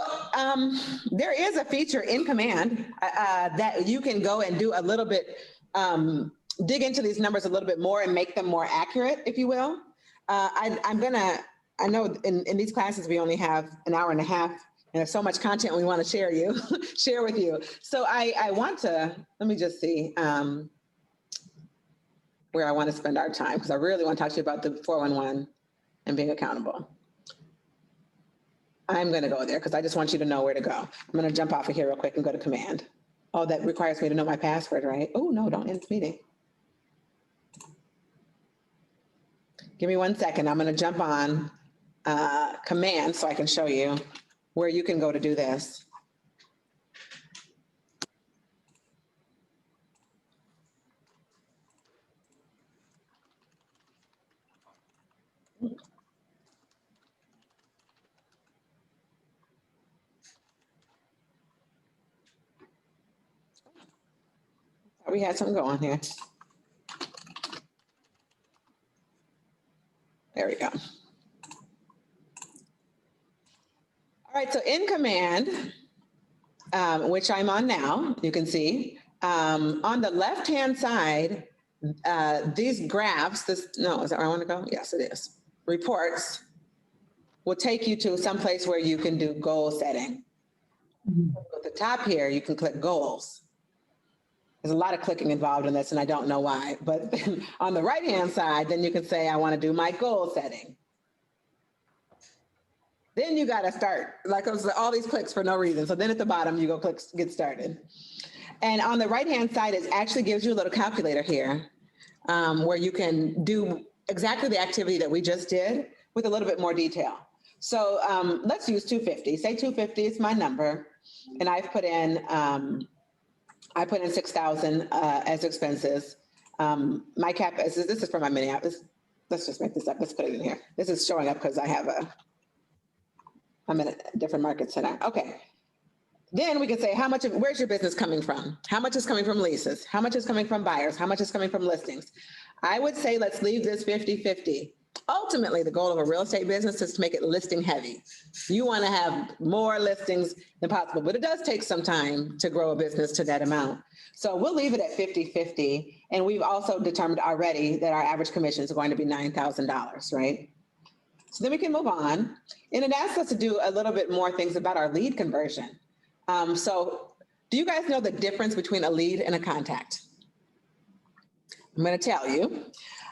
there is a feature in Command that you can go and do a little bit, dig into these numbers a little bit more and make them more accurate, if you will. I know in these classes, we only have an hour and a half and there's so much content we want to share with you. So I want to, let me just see where I want to spend our time because I really want to talk to you about the 411 and being accountable. I'm going to go there because I just want you to know where to go. I'm going to jump off of here real quick and go to Command. Oh, that requires me to know my password, right? Oh, no, don't end the meeting. Give me 1 second. I'm going to jump on Command so I can show you where you can go to do this. We had something going here. There we go. All right, so in Command, which I'm on now, you can see, on the left-hand side, these graphs, is that where I want to go? Yes, it is. Reports will take you to some place where you can do goal setting. At the top here, you can click goals. There's a lot of clicking involved in this and I don't know why, but on the right-hand side, then you can say, I want to do my goal setting. Then you got to start, like all these clicks for no reason. So then at the bottom, you go click, get started. And on the right-hand side, it actually gives you a little calculator here where you can do exactly the activity that we just did with a little bit more detail. So let's use 250, say 250 is my number. And I've put in, I put in 6,000 as expenses. My cap, this is for my mini app. Let's just make this up. Let's put it in here. This is showing up because I'm in a different market center. Okay. Then we can say where's your business coming from? How much is coming from leases? How much is coming from buyers? How much is coming from listings? I would say let's leave this 50-50. Ultimately, the goal of a real estate business is to make it listing heavy. You want to have more listings than possible, but it does take some time to grow a business to that amount. So we'll leave it at 50-50. And we've also determined already that our average commission is going to be $9,000, right? So then we can move on. And it asks us to do a little bit more things about our lead conversion. So do you guys know the difference between a lead and a contact? I'm going to tell you.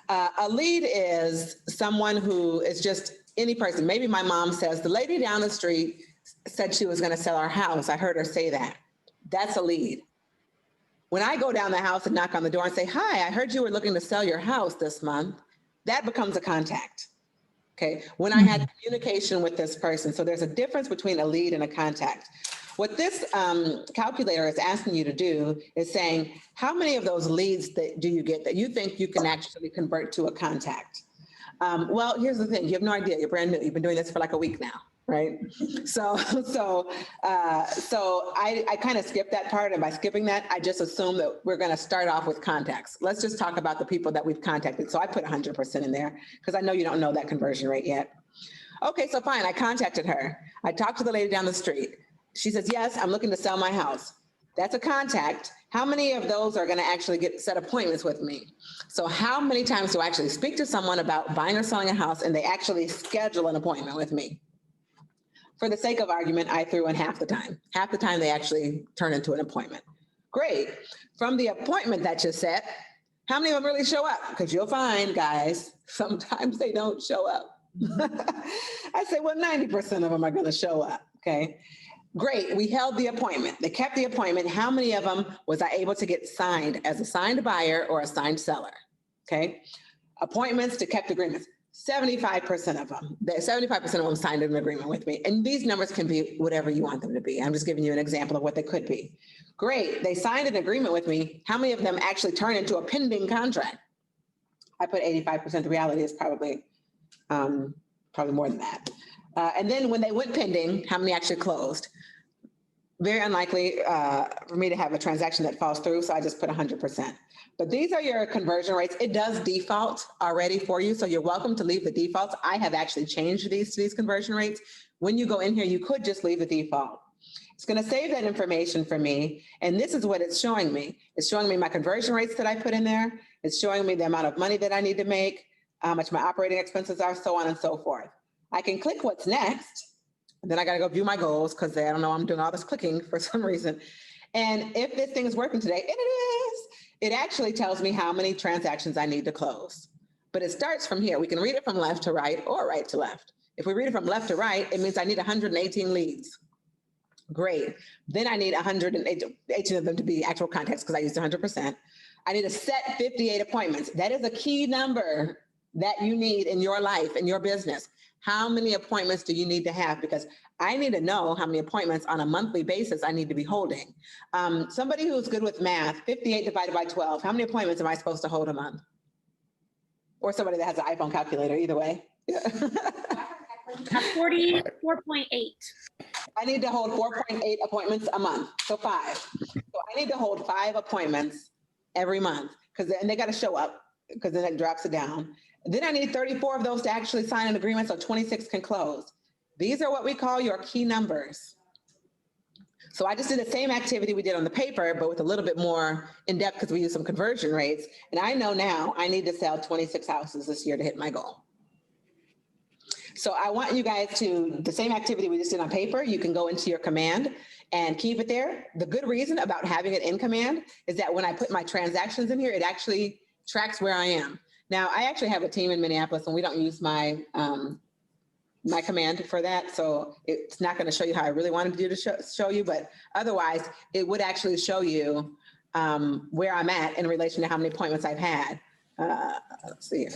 A lead is someone who is just any person. Maybe my mom says, the lady down the street said she was going to sell our house. I heard her say that. That's a lead. When I go down the house and knock on the door and say, hi, I heard you were looking to sell your house this month, that becomes a contact. Okay. When I had communication with this person. So there's a difference between a lead and a contact. What this calculator is asking you to do is saying, how many of those leads that do you get that you think you can actually convert to a contact? Well, here's the thing. You have no idea. You're brand new. You've been doing this for like a week now, right? So I kind of skipped that part. And by skipping that, I just assume that we're going to start off with contacts. Let's just talk about the people that we've contacted. So I put 100% in there because I know you don't know that conversion rate yet. Okay, so fine. I contacted her. I talked to the lady down the street. She says, yes, I'm looking to sell my house. That's a contact. How many of those are going to actually set appointments with me? So how many times do I actually speak to someone about buying or selling a house and they actually schedule an appointment with me? For the sake of argument, I threw in half the time. Half the time they actually turn into an appointment. Great. From the appointment that you set, how many of them really show up? Because you'll find, guys, sometimes they don't show up. I say, well, 90% of them are going to show up. Okay. Great, we held the appointment. They kept the appointment. How many of them was I able to get signed as a signed buyer or a signed seller? Okay, appointments to kept agreements. 75% of them, 75% of them signed an agreement with me. And these numbers can be whatever you want them to be. I'm just giving you an example of what they could be. Great, they signed an agreement with me. How many of them actually turn into a pending contract? I put 85%. The reality is probably more than that. And then when they went pending, how many actually closed? Very unlikely for me to have a transaction that falls through, so I just put 100%. But these are your conversion rates. It does default already for you, so you're welcome to leave the defaults. I have actually changed these to these conversion rates. When you go in here, you could just leave the default. It's going to save that information for me, and this is what it's showing me. It's showing me my conversion rates that I put in there. It's showing me the amount of money that I need to make, how much my operating expenses are, so on and so forth. I can click what's next. And then I got to go view my goals because I don't know, I'm doing all this clicking for some reason. And if this thing is working today, and it is, it actually tells me how many transactions I need to close. But it starts from here. We can read it from left to right or right to left. If we read it from left to right, it means I need 118 leads. Great. Then I need 118 of them to be actual contacts because I used 100%. I need to set 58 appointments. That is a key number that you need in your life, in your business. How many appointments do you need to have? Because I need to know how many appointments on a monthly basis I need to be holding. Somebody who's good with math, 58 divided by 12, how many appointments am I supposed to hold a month? Or somebody that has an iPhone calculator, either way. 44.8. I need to hold 4.8 appointments a month, so 5. So I need to hold 5 appointments every month, and they got to show up, because then it drops it down. Then I need 34 of those to actually sign an agreement so 26 can close. These are what we call your key numbers. So I just did the same activity we did on the paper, but with a little bit more in depth because we use some conversion rates. And I know now I need to sell 26 houses this year to hit my goal. So I want you guys to, the same activity we just did on paper, you can go into your command and keep it there. The good reason about having it in command is that when I put my transactions in here, it actually tracks where I am. Now, I actually have a team in Minneapolis and we don't use my my command for that. So it's not going to show you how I really wanted to do to show you, but otherwise it would actually show you where I'm at in relation to how many appointments I've had. Let's see here.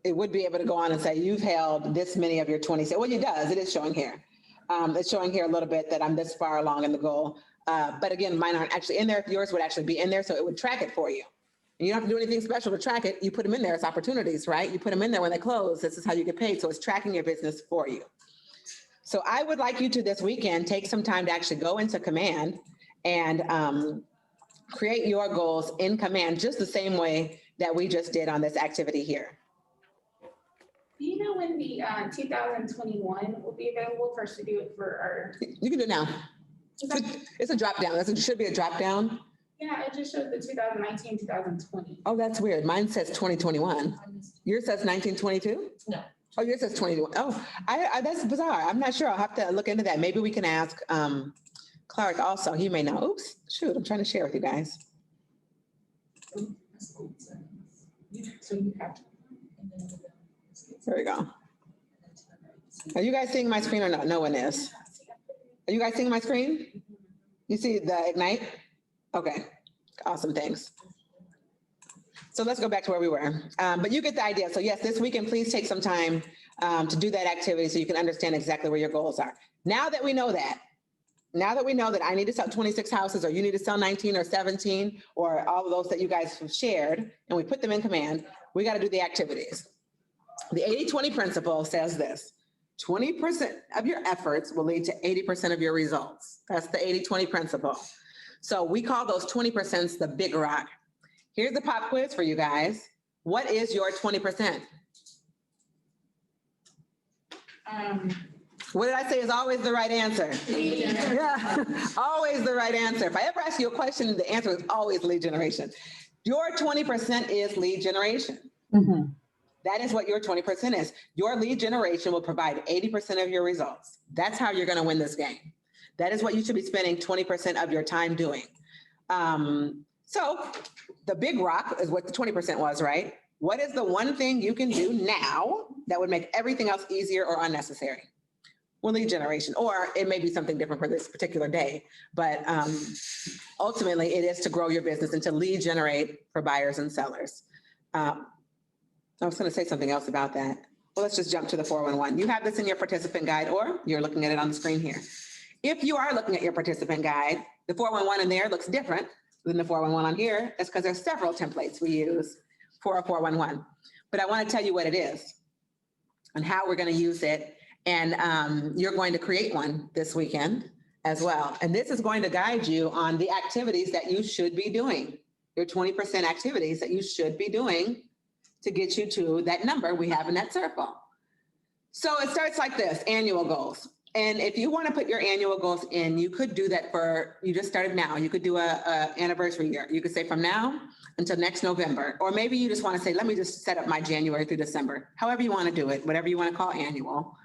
It would be able to go on and say, you've held this many of your 26. Well, it does. It is showing here. It's showing here a little bit that I'm this far along in the goal. But again, mine aren't actually in there. Yours would actually be in there. So it would track it for you. And you don't have to do anything special to track it. You put them in there as opportunities, right? You put them in there when they close. This is how you get paid. So it's tracking your business for you. So I would like you to this weekend, take some time to actually go into command and create your goals in command, just the same way that we just did on this activity here. Do you know when the 2021 will be available for us to do it for our? You can do it now. It's a drop down. It should be a drop down. Yeah, it just showed the 2019, 2020. Oh, that's weird. Mine says 2021. Yours says 1922? No. Oh, yours says 21. Oh, that's bizarre. I'm not sure. I'll have to look into that. Maybe we can ask Clark also. He may know. Oops, shoot, I'm trying to share with you guys. So you have. There we go. Are you guys seeing my screen or not? No one is. Are you guys seeing my screen? You see the Ignite? Okay, awesome, thanks. So let's go back to where we were. But you get the idea. So yes, this weekend, please take some time to do that activity so you can understand exactly where your goals are. Now that we know that I need to sell 26 houses, or you need to sell 19 or 17, or all of those that you guys have shared, and we put them in command, we got to do the activities. The 80-20 principle says this: 20% of your efforts will lead to 80% of your results. That's the 80-20 principle. So we call those 20% the big rock. Here's the pop quiz for you guys. What is your 20%? What did I say is always the right answer? Yeah, always the right answer. If I ever ask you a question, the answer is always lead generation. Your 20% is lead generation. That is what your 20% is. Your lead generation will provide 80% of your results. That's how you're going to win this game. That is what you should be spending 20% of your time doing. So the big rock is what the 20% was, right? What is the one thing you can do now that would make everything else easier or unnecessary? Well, lead generation, or it may be something different for this particular day, but ultimately it is to grow your business and to lead generate for buyers and sellers. I was going to say something else about that. Well, let's just jump to the 411. You have this in your participant guide, or you're looking at it on the screen here. If you are looking at your participant guide, the 411 in there looks different than the 411 on here. That's because there's several templates we use for a 411. But I want to tell you what it is and how we're going to use it. And you're going to create one this weekend as well. And this is going to guide you on the activities that you should be doing, your 20% activities that you should be doing to get you to that number we have in that circle. So it starts like this: annual goals. And if you want to put your annual goals in, you could do that you just started now. You could do a anniversary year. You could say from now until next November, or maybe you just want to say, let me just set up my January through December. However you want to do it, whatever you want to call annual.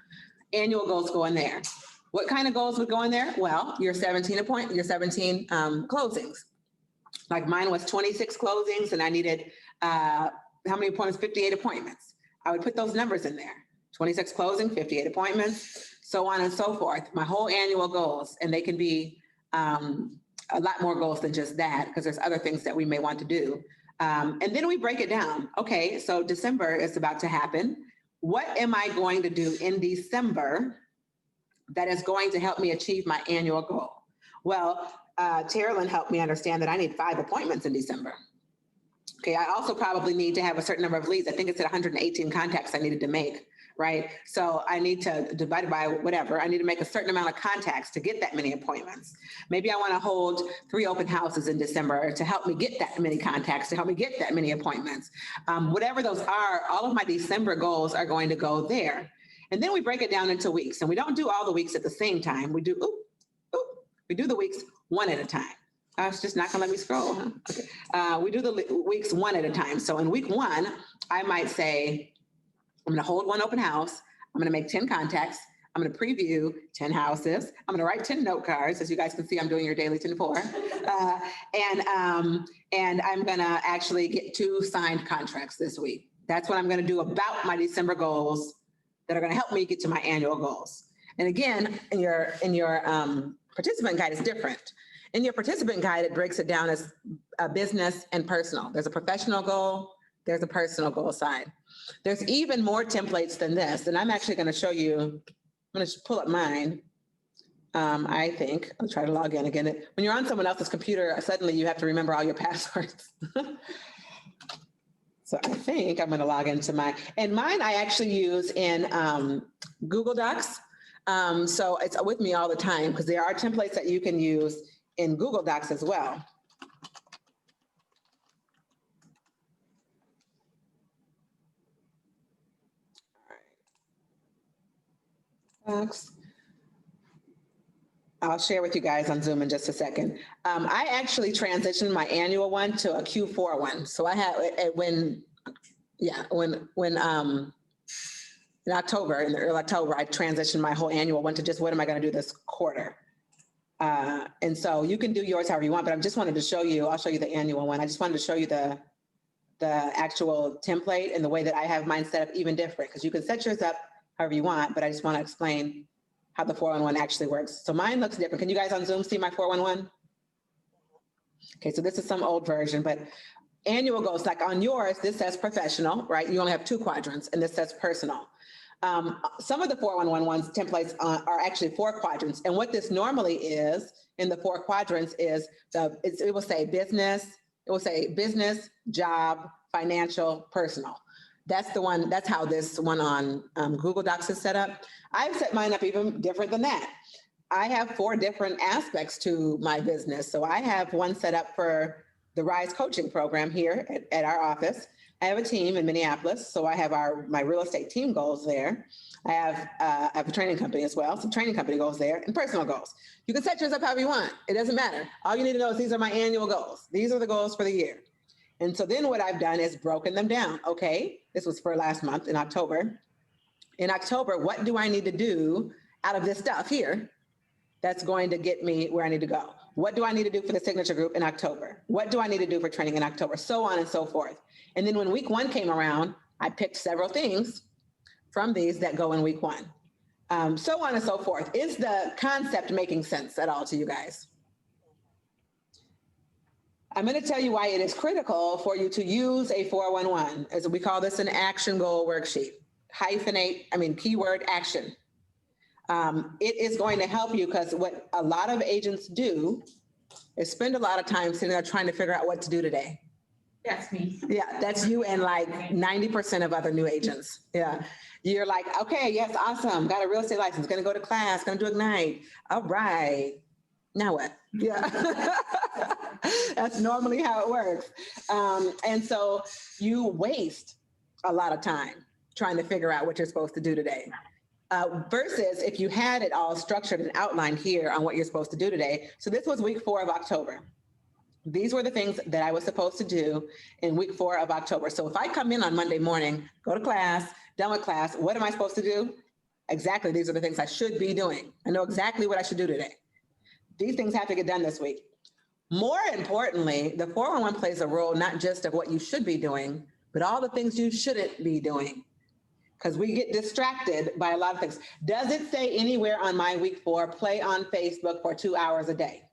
Annual goals go in there. What kind of goals would go in there? Well, your 17 closings. Like mine was 26 closings, and I needed how many appointments? 58 appointments. I would put those numbers in there. 26 closing, 58 appointments, so on and so forth. My whole annual goals, and they can be a lot more goals than just that, because there's other things that we may want to do. And then we break it down. Okay, so December is about to happen. What am I going to do in December that is going to help me achieve my annual goal? Well, Terilyn helped me understand that I need 5 appointments in December. Okay, I also probably need to have a certain number of leads. I think it's at 118 contacts I needed to make, right? So I need to divide it by whatever. I need to make a certain amount of contacts to get that many appointments. Maybe I want to hold 3 open houses in December to help me get that many contacts, to help me get that many appointments. Whatever those are, all of my December goals are going to go there. And then we break it down into weeks, and we don't do all the weeks at the same time. We do the weeks one at a time. I was just not gonna let me scroll, huh? Okay. We do the weeks one at a time. So in week 1, I might say, I'm gonna hold 1 open house. I'm gonna make 10 contacts. I'm gonna preview 10 houses. I'm gonna write 10 note cards. As you guys can see, I'm doing your daily 10-4. And I'm gonna actually get 2 signed contracts this week. That's what I'm gonna do about my December goals that are gonna help me get to my annual goals. And again, in your participant guide is different. In your participant guide, it breaks it down as a business and personal. There's a professional goal, there's a personal goal side. There's even more templates than this, and I'm actually gonna show you, I'm gonna pull up mine. I think, I'll try to log in again. When you're on someone else's computer, suddenly you have to remember all your passwords. So I think I'm gonna log into mine. And mine I actually use in Google Docs. So it's with me all the time, because there are templates that you can use in Google Docs as well. Docs. I'll share with you guys on Zoom in just a second. I actually transitioned my annual one to a Q4 one. So I had in October, in the early October, I transitioned my whole annual one to just what am I going to do this quarter? And so you can do yours however you want, but I just wanted to show you, I'll show you the annual one. I just wanted to show you the the actual template and the way that I have mine set up even different, because you can set yours up however you want, but I just want to explain how the 411 actually works. So mine looks different. Can you guys on Zoom see my 411? Okay, so this is some old version, but annual goals, like on yours, this says professional, right? You only have 2 quadrants, and this says personal. Some of the 411 templates are actually 4 quadrants. And what this normally is in the 4 quadrants is it will say business, job, financial, personal. That's how this one on Google Docs is set up. I've set mine up even different than that. I have 4 different aspects to my business. So I have one set up for the RISE coaching program here at our office. I have a team in Minneapolis, so I have my real estate team goals there. I have a training company as well, so training company goals there, and personal goals. You can set yours up however you want. It doesn't matter. All you need to know is these are my annual goals. These are the goals for the year. And so then what I've done is broken them down. Okay, this was for last month in October. In October, what do I need to do out of this stuff here that's going to get me where I need to go? What do I need to do for the signature group in October? What do I need to do for training in October? So on and so forth. And then when week 1 came around, I picked several things from these that go in week 1. So on and so forth. Is the concept making sense at all to you guys? I'm going to tell you why it is critical for you to use a 411, as we call this an action goal worksheet. Keyword action. It is going to help you, because what a lot of agents do is spend a lot of time sitting there trying to figure out what to do today. That's me. Yeah, that's you and like 90% of other new agents. Yeah. You're like, okay, yes, awesome. Got a real estate license, gonna go to class, gonna do Ignite. All right. Now what? Yeah. That's normally how it works. And so you waste a lot of time trying to figure out what you're supposed to do today. Versus if you had it all structured and outlined here on what you're supposed to do today. So this was week 4 of October. These were the things that I was supposed to do in week 4 of October. So if I come in on Monday morning, go to class, done with class, what am I supposed to do? Exactly, these are the things I should be doing. I know exactly what I should do today. These things have to get done this week. More importantly, the 411 plays a role not just of what you should be doing, but all the things you shouldn't be doing. Because we get distracted by a lot of things. Does it say anywhere on my week 4, play on Facebook for 2 hours a day?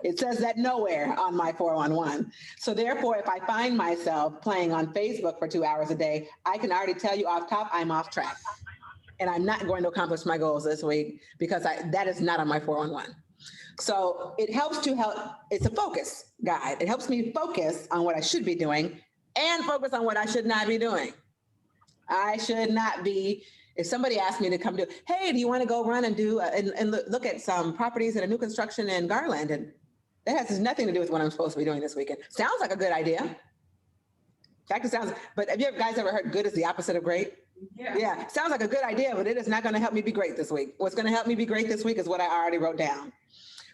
It says that nowhere on my 411. So therefore, if I find myself playing on Facebook for 2 hours a day, I can already tell you off top, I'm off track. And I'm not going to accomplish my goals this week because that is not on my 411. So it helps it's a focus guide. It helps me focus on what I should be doing and focus on what I should not be doing. I should not be, if somebody asked me to come do, hey, do you want to go run and do, and look at some properties in a new construction in Garland? And that has nothing to do with what I'm supposed to be doing this weekend. Sounds like a good idea. In fact, it sounds, but have you guys ever heard good is the opposite of great? Yeah, sounds like a good idea, but it is not going to help me be great this week. What's going to help me be great this week is what I already wrote down.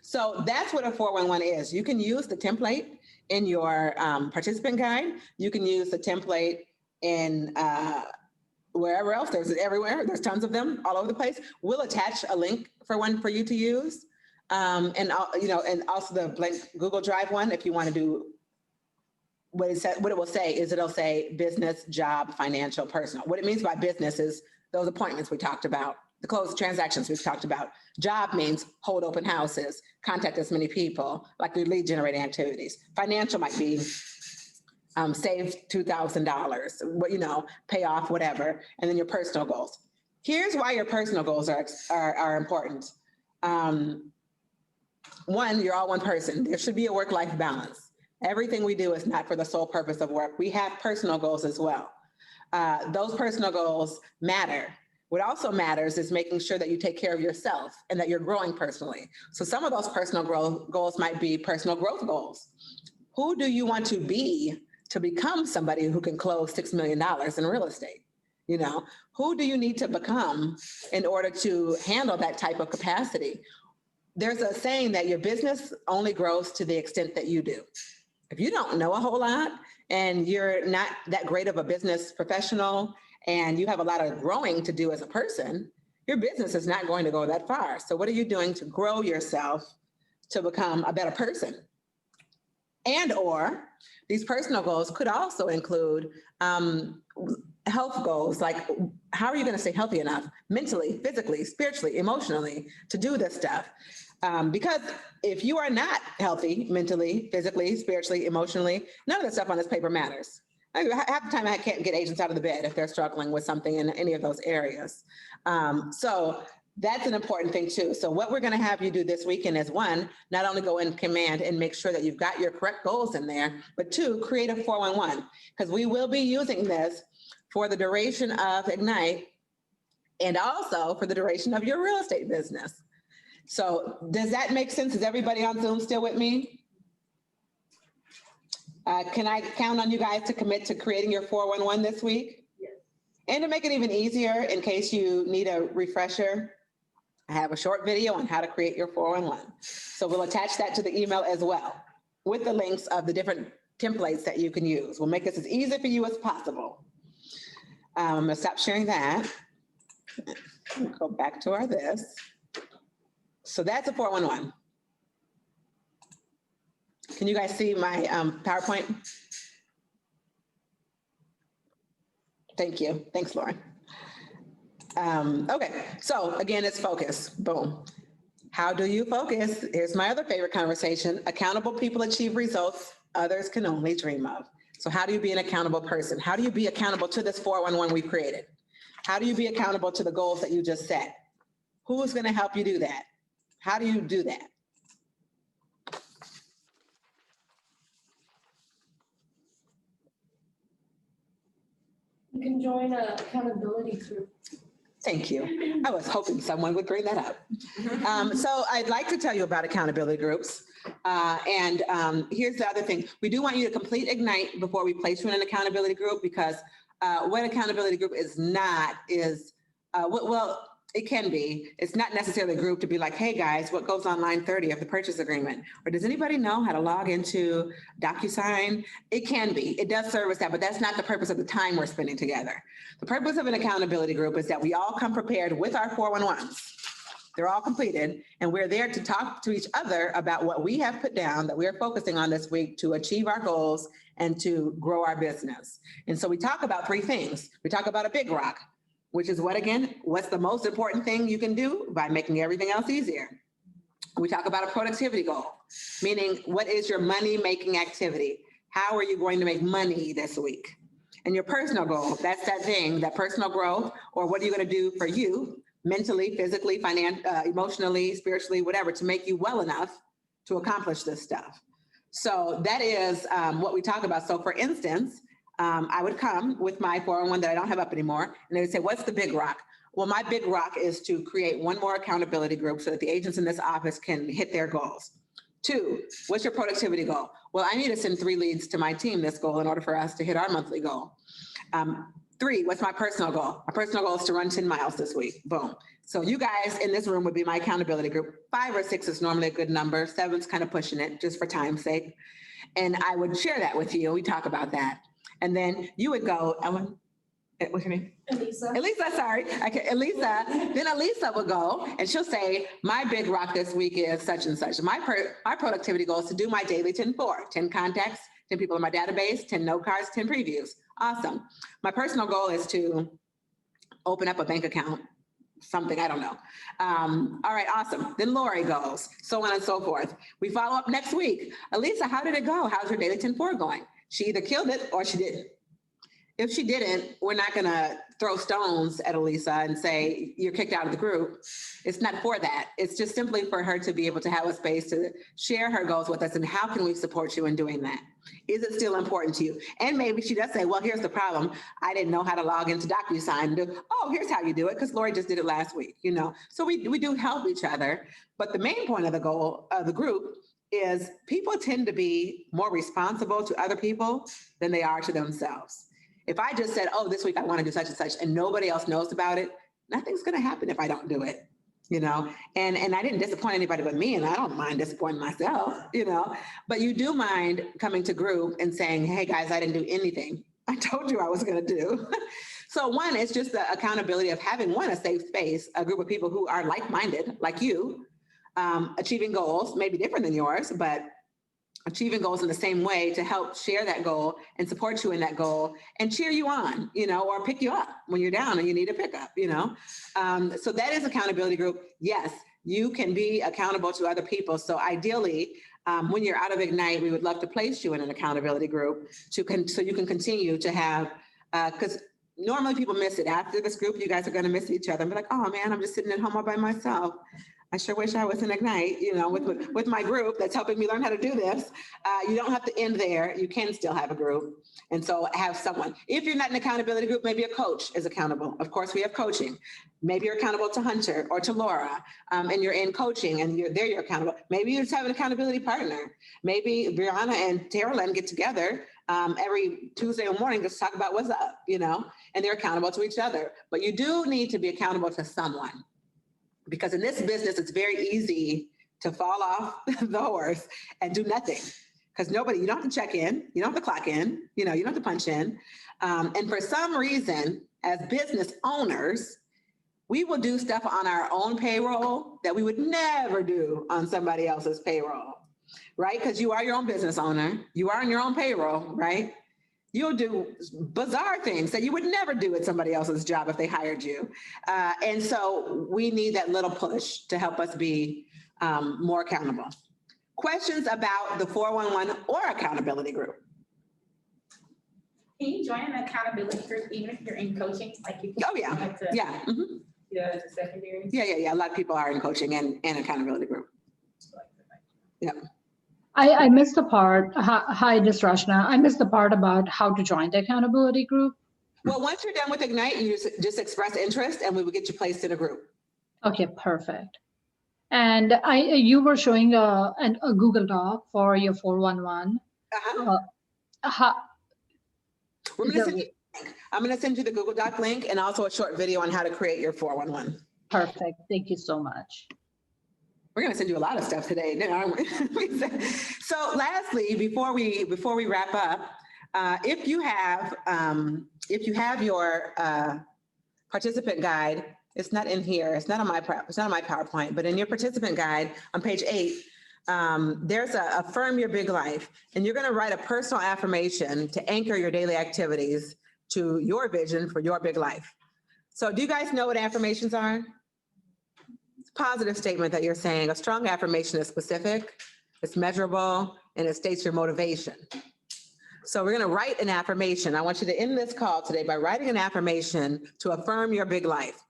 So that's what a 411 is. You can use the template in your participant guide. You can use the template in wherever else. There's everywhere. There's tons of them all over the place. We'll attach a link for one for you to use. And also the blank Google Drive one, if you want to do what it will say is it'll say business, job, financial, personal. What it means by business is those appointments we talked about, the closed transactions we've talked about. Job means hold open houses, contact as many people, like your lead generating activities. Financial might be save $2,000, pay off whatever, and then your personal goals. Here's why your personal goals are important. One, you're all one person. There should be a work-life balance. Everything we do is not for the sole purpose of work. We have personal goals as well. Those personal goals matter. What also matters is making sure that you take care of yourself and that you're growing personally. So some of those personal goals might be personal growth goals. Who do you want to be to become somebody who can close $6 million in real estate? Who do you need to become in order to handle that type of capacity? There's a saying that your business only grows to the extent that you do. If you don't know a whole lot and you're not that great of a business professional and you have a lot of growing to do as a person, your business is not going to go that far. So what are you doing to grow yourself to become a better person? And or These personal goals could also include health goals, like how are you going to stay healthy enough mentally, physically, spiritually, emotionally to do this stuff? Because if you are not healthy mentally, physically, spiritually, emotionally, none of the stuff on this paper matters. Half the time I can't get agents out of the bed if they're struggling with something in any of those areas. So that's an important thing too. So what we're going to have you do this weekend is, one, not only go in command and make sure that you've got your correct goals in there, but two, create a 411, because we will be using this for the duration of Ignite and also for the duration of your real estate business. So does that make sense? Is everybody on Zoom still with me? Can I count on you guys to commit to creating your 411 this week? Yes. And to make it even easier, in case you need a refresher, I have a short video on how to create your 411. So we'll attach that to the email as well, with the links of the different templates that you can use. We'll make this as easy for you as possible. I'm gonna stop sharing that. Go back to our this. So that's a 411. Can you guys see my PowerPoint? Thank you. Thanks, Lauren. Okay, so again, it's focus. Boom. How do you focus? Here's my other favorite conversation. Accountable people achieve results others can only dream of. So how do you be an accountable person? How do you be accountable to this 411 we've created? How do you be accountable to the goals that you just set? Who's going to help you do that? How do you do that? You can join an accountability group. Thank you. I was hoping someone would bring that up. So I'd like to tell you about accountability groups. Here's the other thing. We do want you to complete Ignite before we place you in an accountability group, because what accountability group is not is, well, it can be. It's not necessarily a group to be like, hey guys, what goes on line 30 of the purchase agreement? Or does anybody know how to log into DocuSign? It can be. It does service that, but that's not the purpose of the time we're spending together. The purpose of an accountability group is that we all come prepared with our 411s. They're all completed, and we're there to talk to each other about what we have put down that we're focusing on this week to achieve our goals and to grow our business. And so we talk about three things. We talk about a big rock, which is what, again, what's the most important thing you can do by making everything else easier? We talk about a productivity goal, meaning what is your money-making activity? How are you going to make money this week? And your personal goal, that's that thing, that personal growth, or what are you going to do for you, mentally, physically, emotionally, spiritually, whatever, to make you well enough to accomplish this stuff. So that is what we talk about. So for instance, I would come with my 401 that I don't have up anymore, and they would say, what's the big rock? Well, my big rock is to create one more accountability group so that the agents in this office can hit their goals. 2, what's your productivity goal? Well, I need to send 3 leads to my team this goal in order for us to hit our monthly goal. 3, what's my personal goal? My personal goal is to run 10 miles this week. Boom. So you guys in this room would be my accountability group. 5 or 6 is normally a good number. 7's kind of pushing it just for time's sake. And I would share that with you. We talk about that. And then you would go, Ellen, what's your name? Elisa, sorry. Okay, Elisa. Then Elisa would go and she'll say, my big rock this week is such and such. My productivity goal is to do my daily 10-4, 10 contacts, 10 people in my database, 10 note cards, 10 previews. Awesome. My personal goal is to open up a bank account, something, I don't know. All right, awesome. Then Lori goes, so on and so forth. We follow up next week. Elisa, how did it go? How's your daily 10-4 going? She either killed it or she didn't. If she didn't, we're not going to throw stones at Elisa and say, you're kicked out of the group. It's not for that. It's just simply for her to be able to have a space to share her goals with us and how can we support you in doing that? Is it still important to you? And maybe she does say, well, here's the problem. I didn't know how to log into DocuSign. Oh, here's how you do it, because Lori just did it last week, you know? So we do help each other. But the main point of the goal of the group is people tend to be more responsible to other people than they are to themselves. If I just said, oh, this week I want to do such and such, and nobody else knows about it, nothing's going to happen if I don't do it, you know? And I didn't disappoint anybody but me, and I don't mind disappointing myself, you know? But you do mind coming to group and saying, hey guys, I didn't do anything I told you I was going to do. So one, it's just the accountability of having, one, a safe space, a group of people who are like-minded, like you, achieving goals, maybe different than yours, but achieving goals in the same way to help share that goal and support you in that goal and cheer you on, or pick you up when you're down and you need a pickup, So that is accountability group. Yes, you can be accountable to other people. So ideally, when you're out of Ignite, we would love to place you in an accountability group so you can continue to have, because normally people miss it. After this group, you guys are going to miss each other and be like, oh man, I'm just sitting at home all by myself. I sure wish I was in Ignite, with my group that's helping me learn how to do this. You don't have to end there. You can still have a group. And so have someone. If you're not in an accountability group, maybe a coach is accountable. Of course, we have coaching. Maybe you're accountable to Hunter or to Laura, and you're in coaching and you're accountable. Maybe you just have an accountability partner. Maybe Brianna and Tara Lynn get together every Tuesday morning to talk about what's up, and they're accountable to each other. But you do need to be accountable to someone. Because in this business, it's very easy to fall off the horse and do nothing. Because you don't have to check in, you don't have to clock in, you don't have to punch in. And for some reason, as business owners, we will do stuff on our own payroll that we would never do on somebody else's payroll, right? Because you are your own business owner, you are on your own payroll, right? You'll do bizarre things that you would never do at somebody else's job if they hired you. And so we need that little push to help us be more accountable. Questions about the 411 or accountability group? Can you join an accountability group even if you're in coaching? Oh, yeah. Yeah. Mm-hmm. Yeah, as a secondary. Yeah. A lot of people are in coaching and accountability group. Yep. I missed the part. Hi, this is Rashna. I missed the part about how to join the accountability group. Well, once you're done with Ignite, you just express interest and we will get you placed in a group. Okay, perfect. And you were showing a Google Doc for your 411. I'm going to send you the Google Doc link and also a short video on how to create your 411. Perfect. Thank you so much. We're going to send you a lot of stuff today, aren't we? So lastly, before we wrap up, if you have your participant guide, it's not in here. It's not on my PowerPoint, but in your participant guide on page 8, there's a Affirm Your Big Life, and you're going to write a personal affirmation to anchor your daily activities to your vision for your big life. So do you guys know what affirmations are? Positive statement that you're saying. A strong affirmation is specific, it's measurable, and it states your motivation. So we're going to write an affirmation. I want you to end this call today by writing an affirmation to affirm your big life.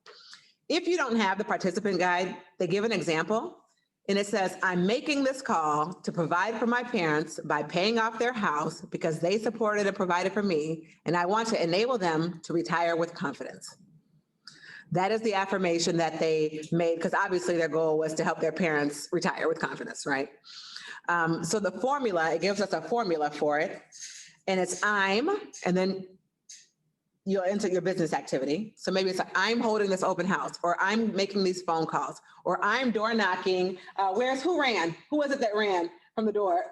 If you don't have the participant guide, they give an example, and it says, I'm making this call to provide for my parents by paying off their house because they supported and provided for me, and I want to enable them to retire with confidence. That is the affirmation that they made, because obviously their goal was to help their parents retire with confidence, right? So the formula, it gives us a formula for it, and it's I'm, and then you'll enter your business activity. So maybe it's like, I'm holding this open house, or I'm making these phone calls, or I'm door knocking. Who ran? Who was it that ran from the door?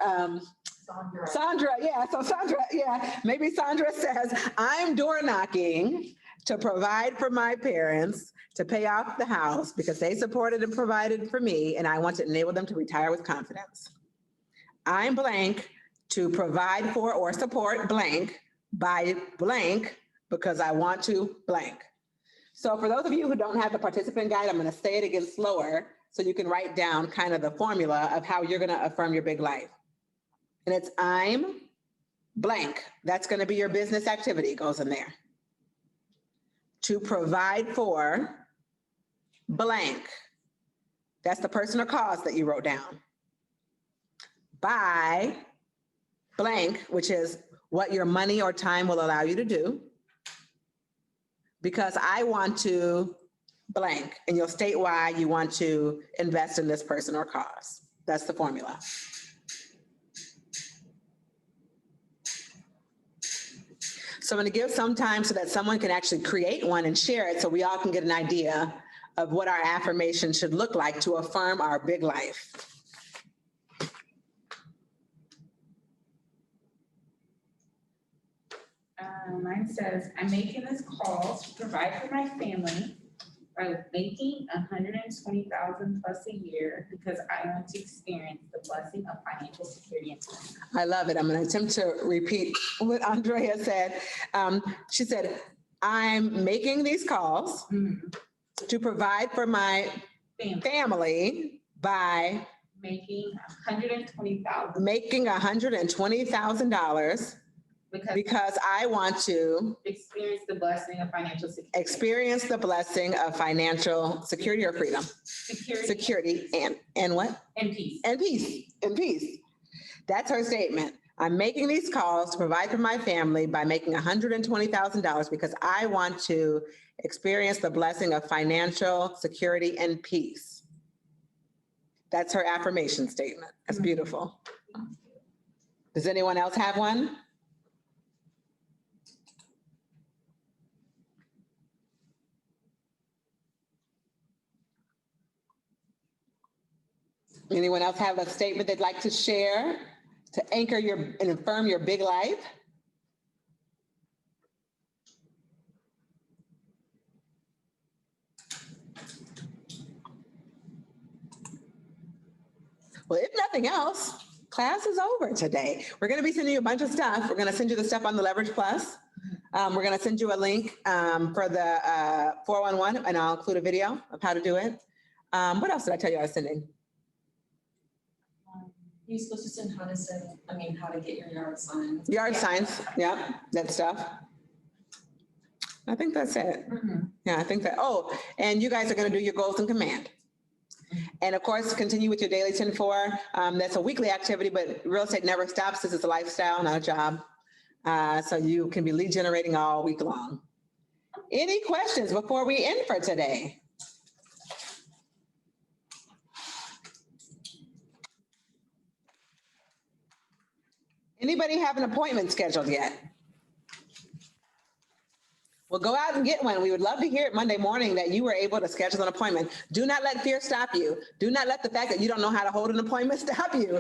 Sandra, yeah. So Sandra, yeah. Maybe Sandra says, I'm door knocking to provide for my parents, to pay off the house because they supported and provided for me, and I want to enable them to retire with confidence. I'm blank to provide for or support blank by blank because I want to blank. So for those of you who don't have the participant guide, I'm going to say it again slower so you can write down kind of the formula of how you're going to affirm your big life. And it's I'm blank. That's going to be your business activity, goes in there. To provide for blank. That's the person or cause that you wrote down. By blank, which is what your money or time will allow you to do. Because I want to blank, and you'll state why you want to invest in this person or cause. That's the formula. So I'm going to give some time so that someone can actually create one and share it so we all can get an idea of what our affirmation should look like to affirm our big life. Mine says, I'm making this call to provide for my family by making $120,000 plus a year because I want to experience the blessing of financial security and peace. I love it. I'm going to attempt to repeat what Andrea said. She said, I'm making these calls to provide for my family by Making $120,000 making $120,000 because I want to experience the blessing of financial security. experience the blessing of financial security or freedom. Security and what? And peace. And peace. And peace. That's her statement. I'm making these calls to provide for my family by making $120,000 because I want to experience the blessing of financial security and peace. That's her affirmation statement. That's beautiful. Does anyone else have one? Anyone else have a statement they'd like to share to anchor and affirm your big life? Well, if nothing else, class is over today. We're going to be sending you a bunch of stuff. We're going to send you the stuff on the Leverage Plus. We're going to send you a link for the 411, and I'll include a video of how to do it. What else did I tell you I was sending? You're supposed to send how to get your yard signs. Yard signs, yeah, that stuff. I think that's it. Yeah, I think that, oh, and you guys are going to do your goals in command. And of course, continue with your daily 10-4. That's a weekly activity, but real estate never stops. This is a lifestyle, not a job. So you can be lead generating all week long. Any questions before we end for today? Anybody have an appointment scheduled yet? Well, go out and get one. We would love to hear it Monday morning that you were able to schedule an appointment. Do not let fear stop you. Do not let the fact that you don't know how to hold an appointment stop you.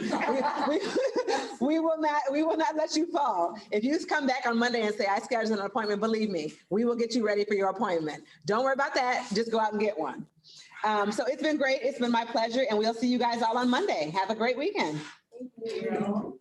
We will not let you fall. If you just come back on Monday and say, I scheduled an appointment, believe me, we will get you ready for your appointment. Don't worry about that. Just go out and get one. So it's been great. It's been my pleasure. And we'll see you guys all on Monday. Have a great weekend. Thank you.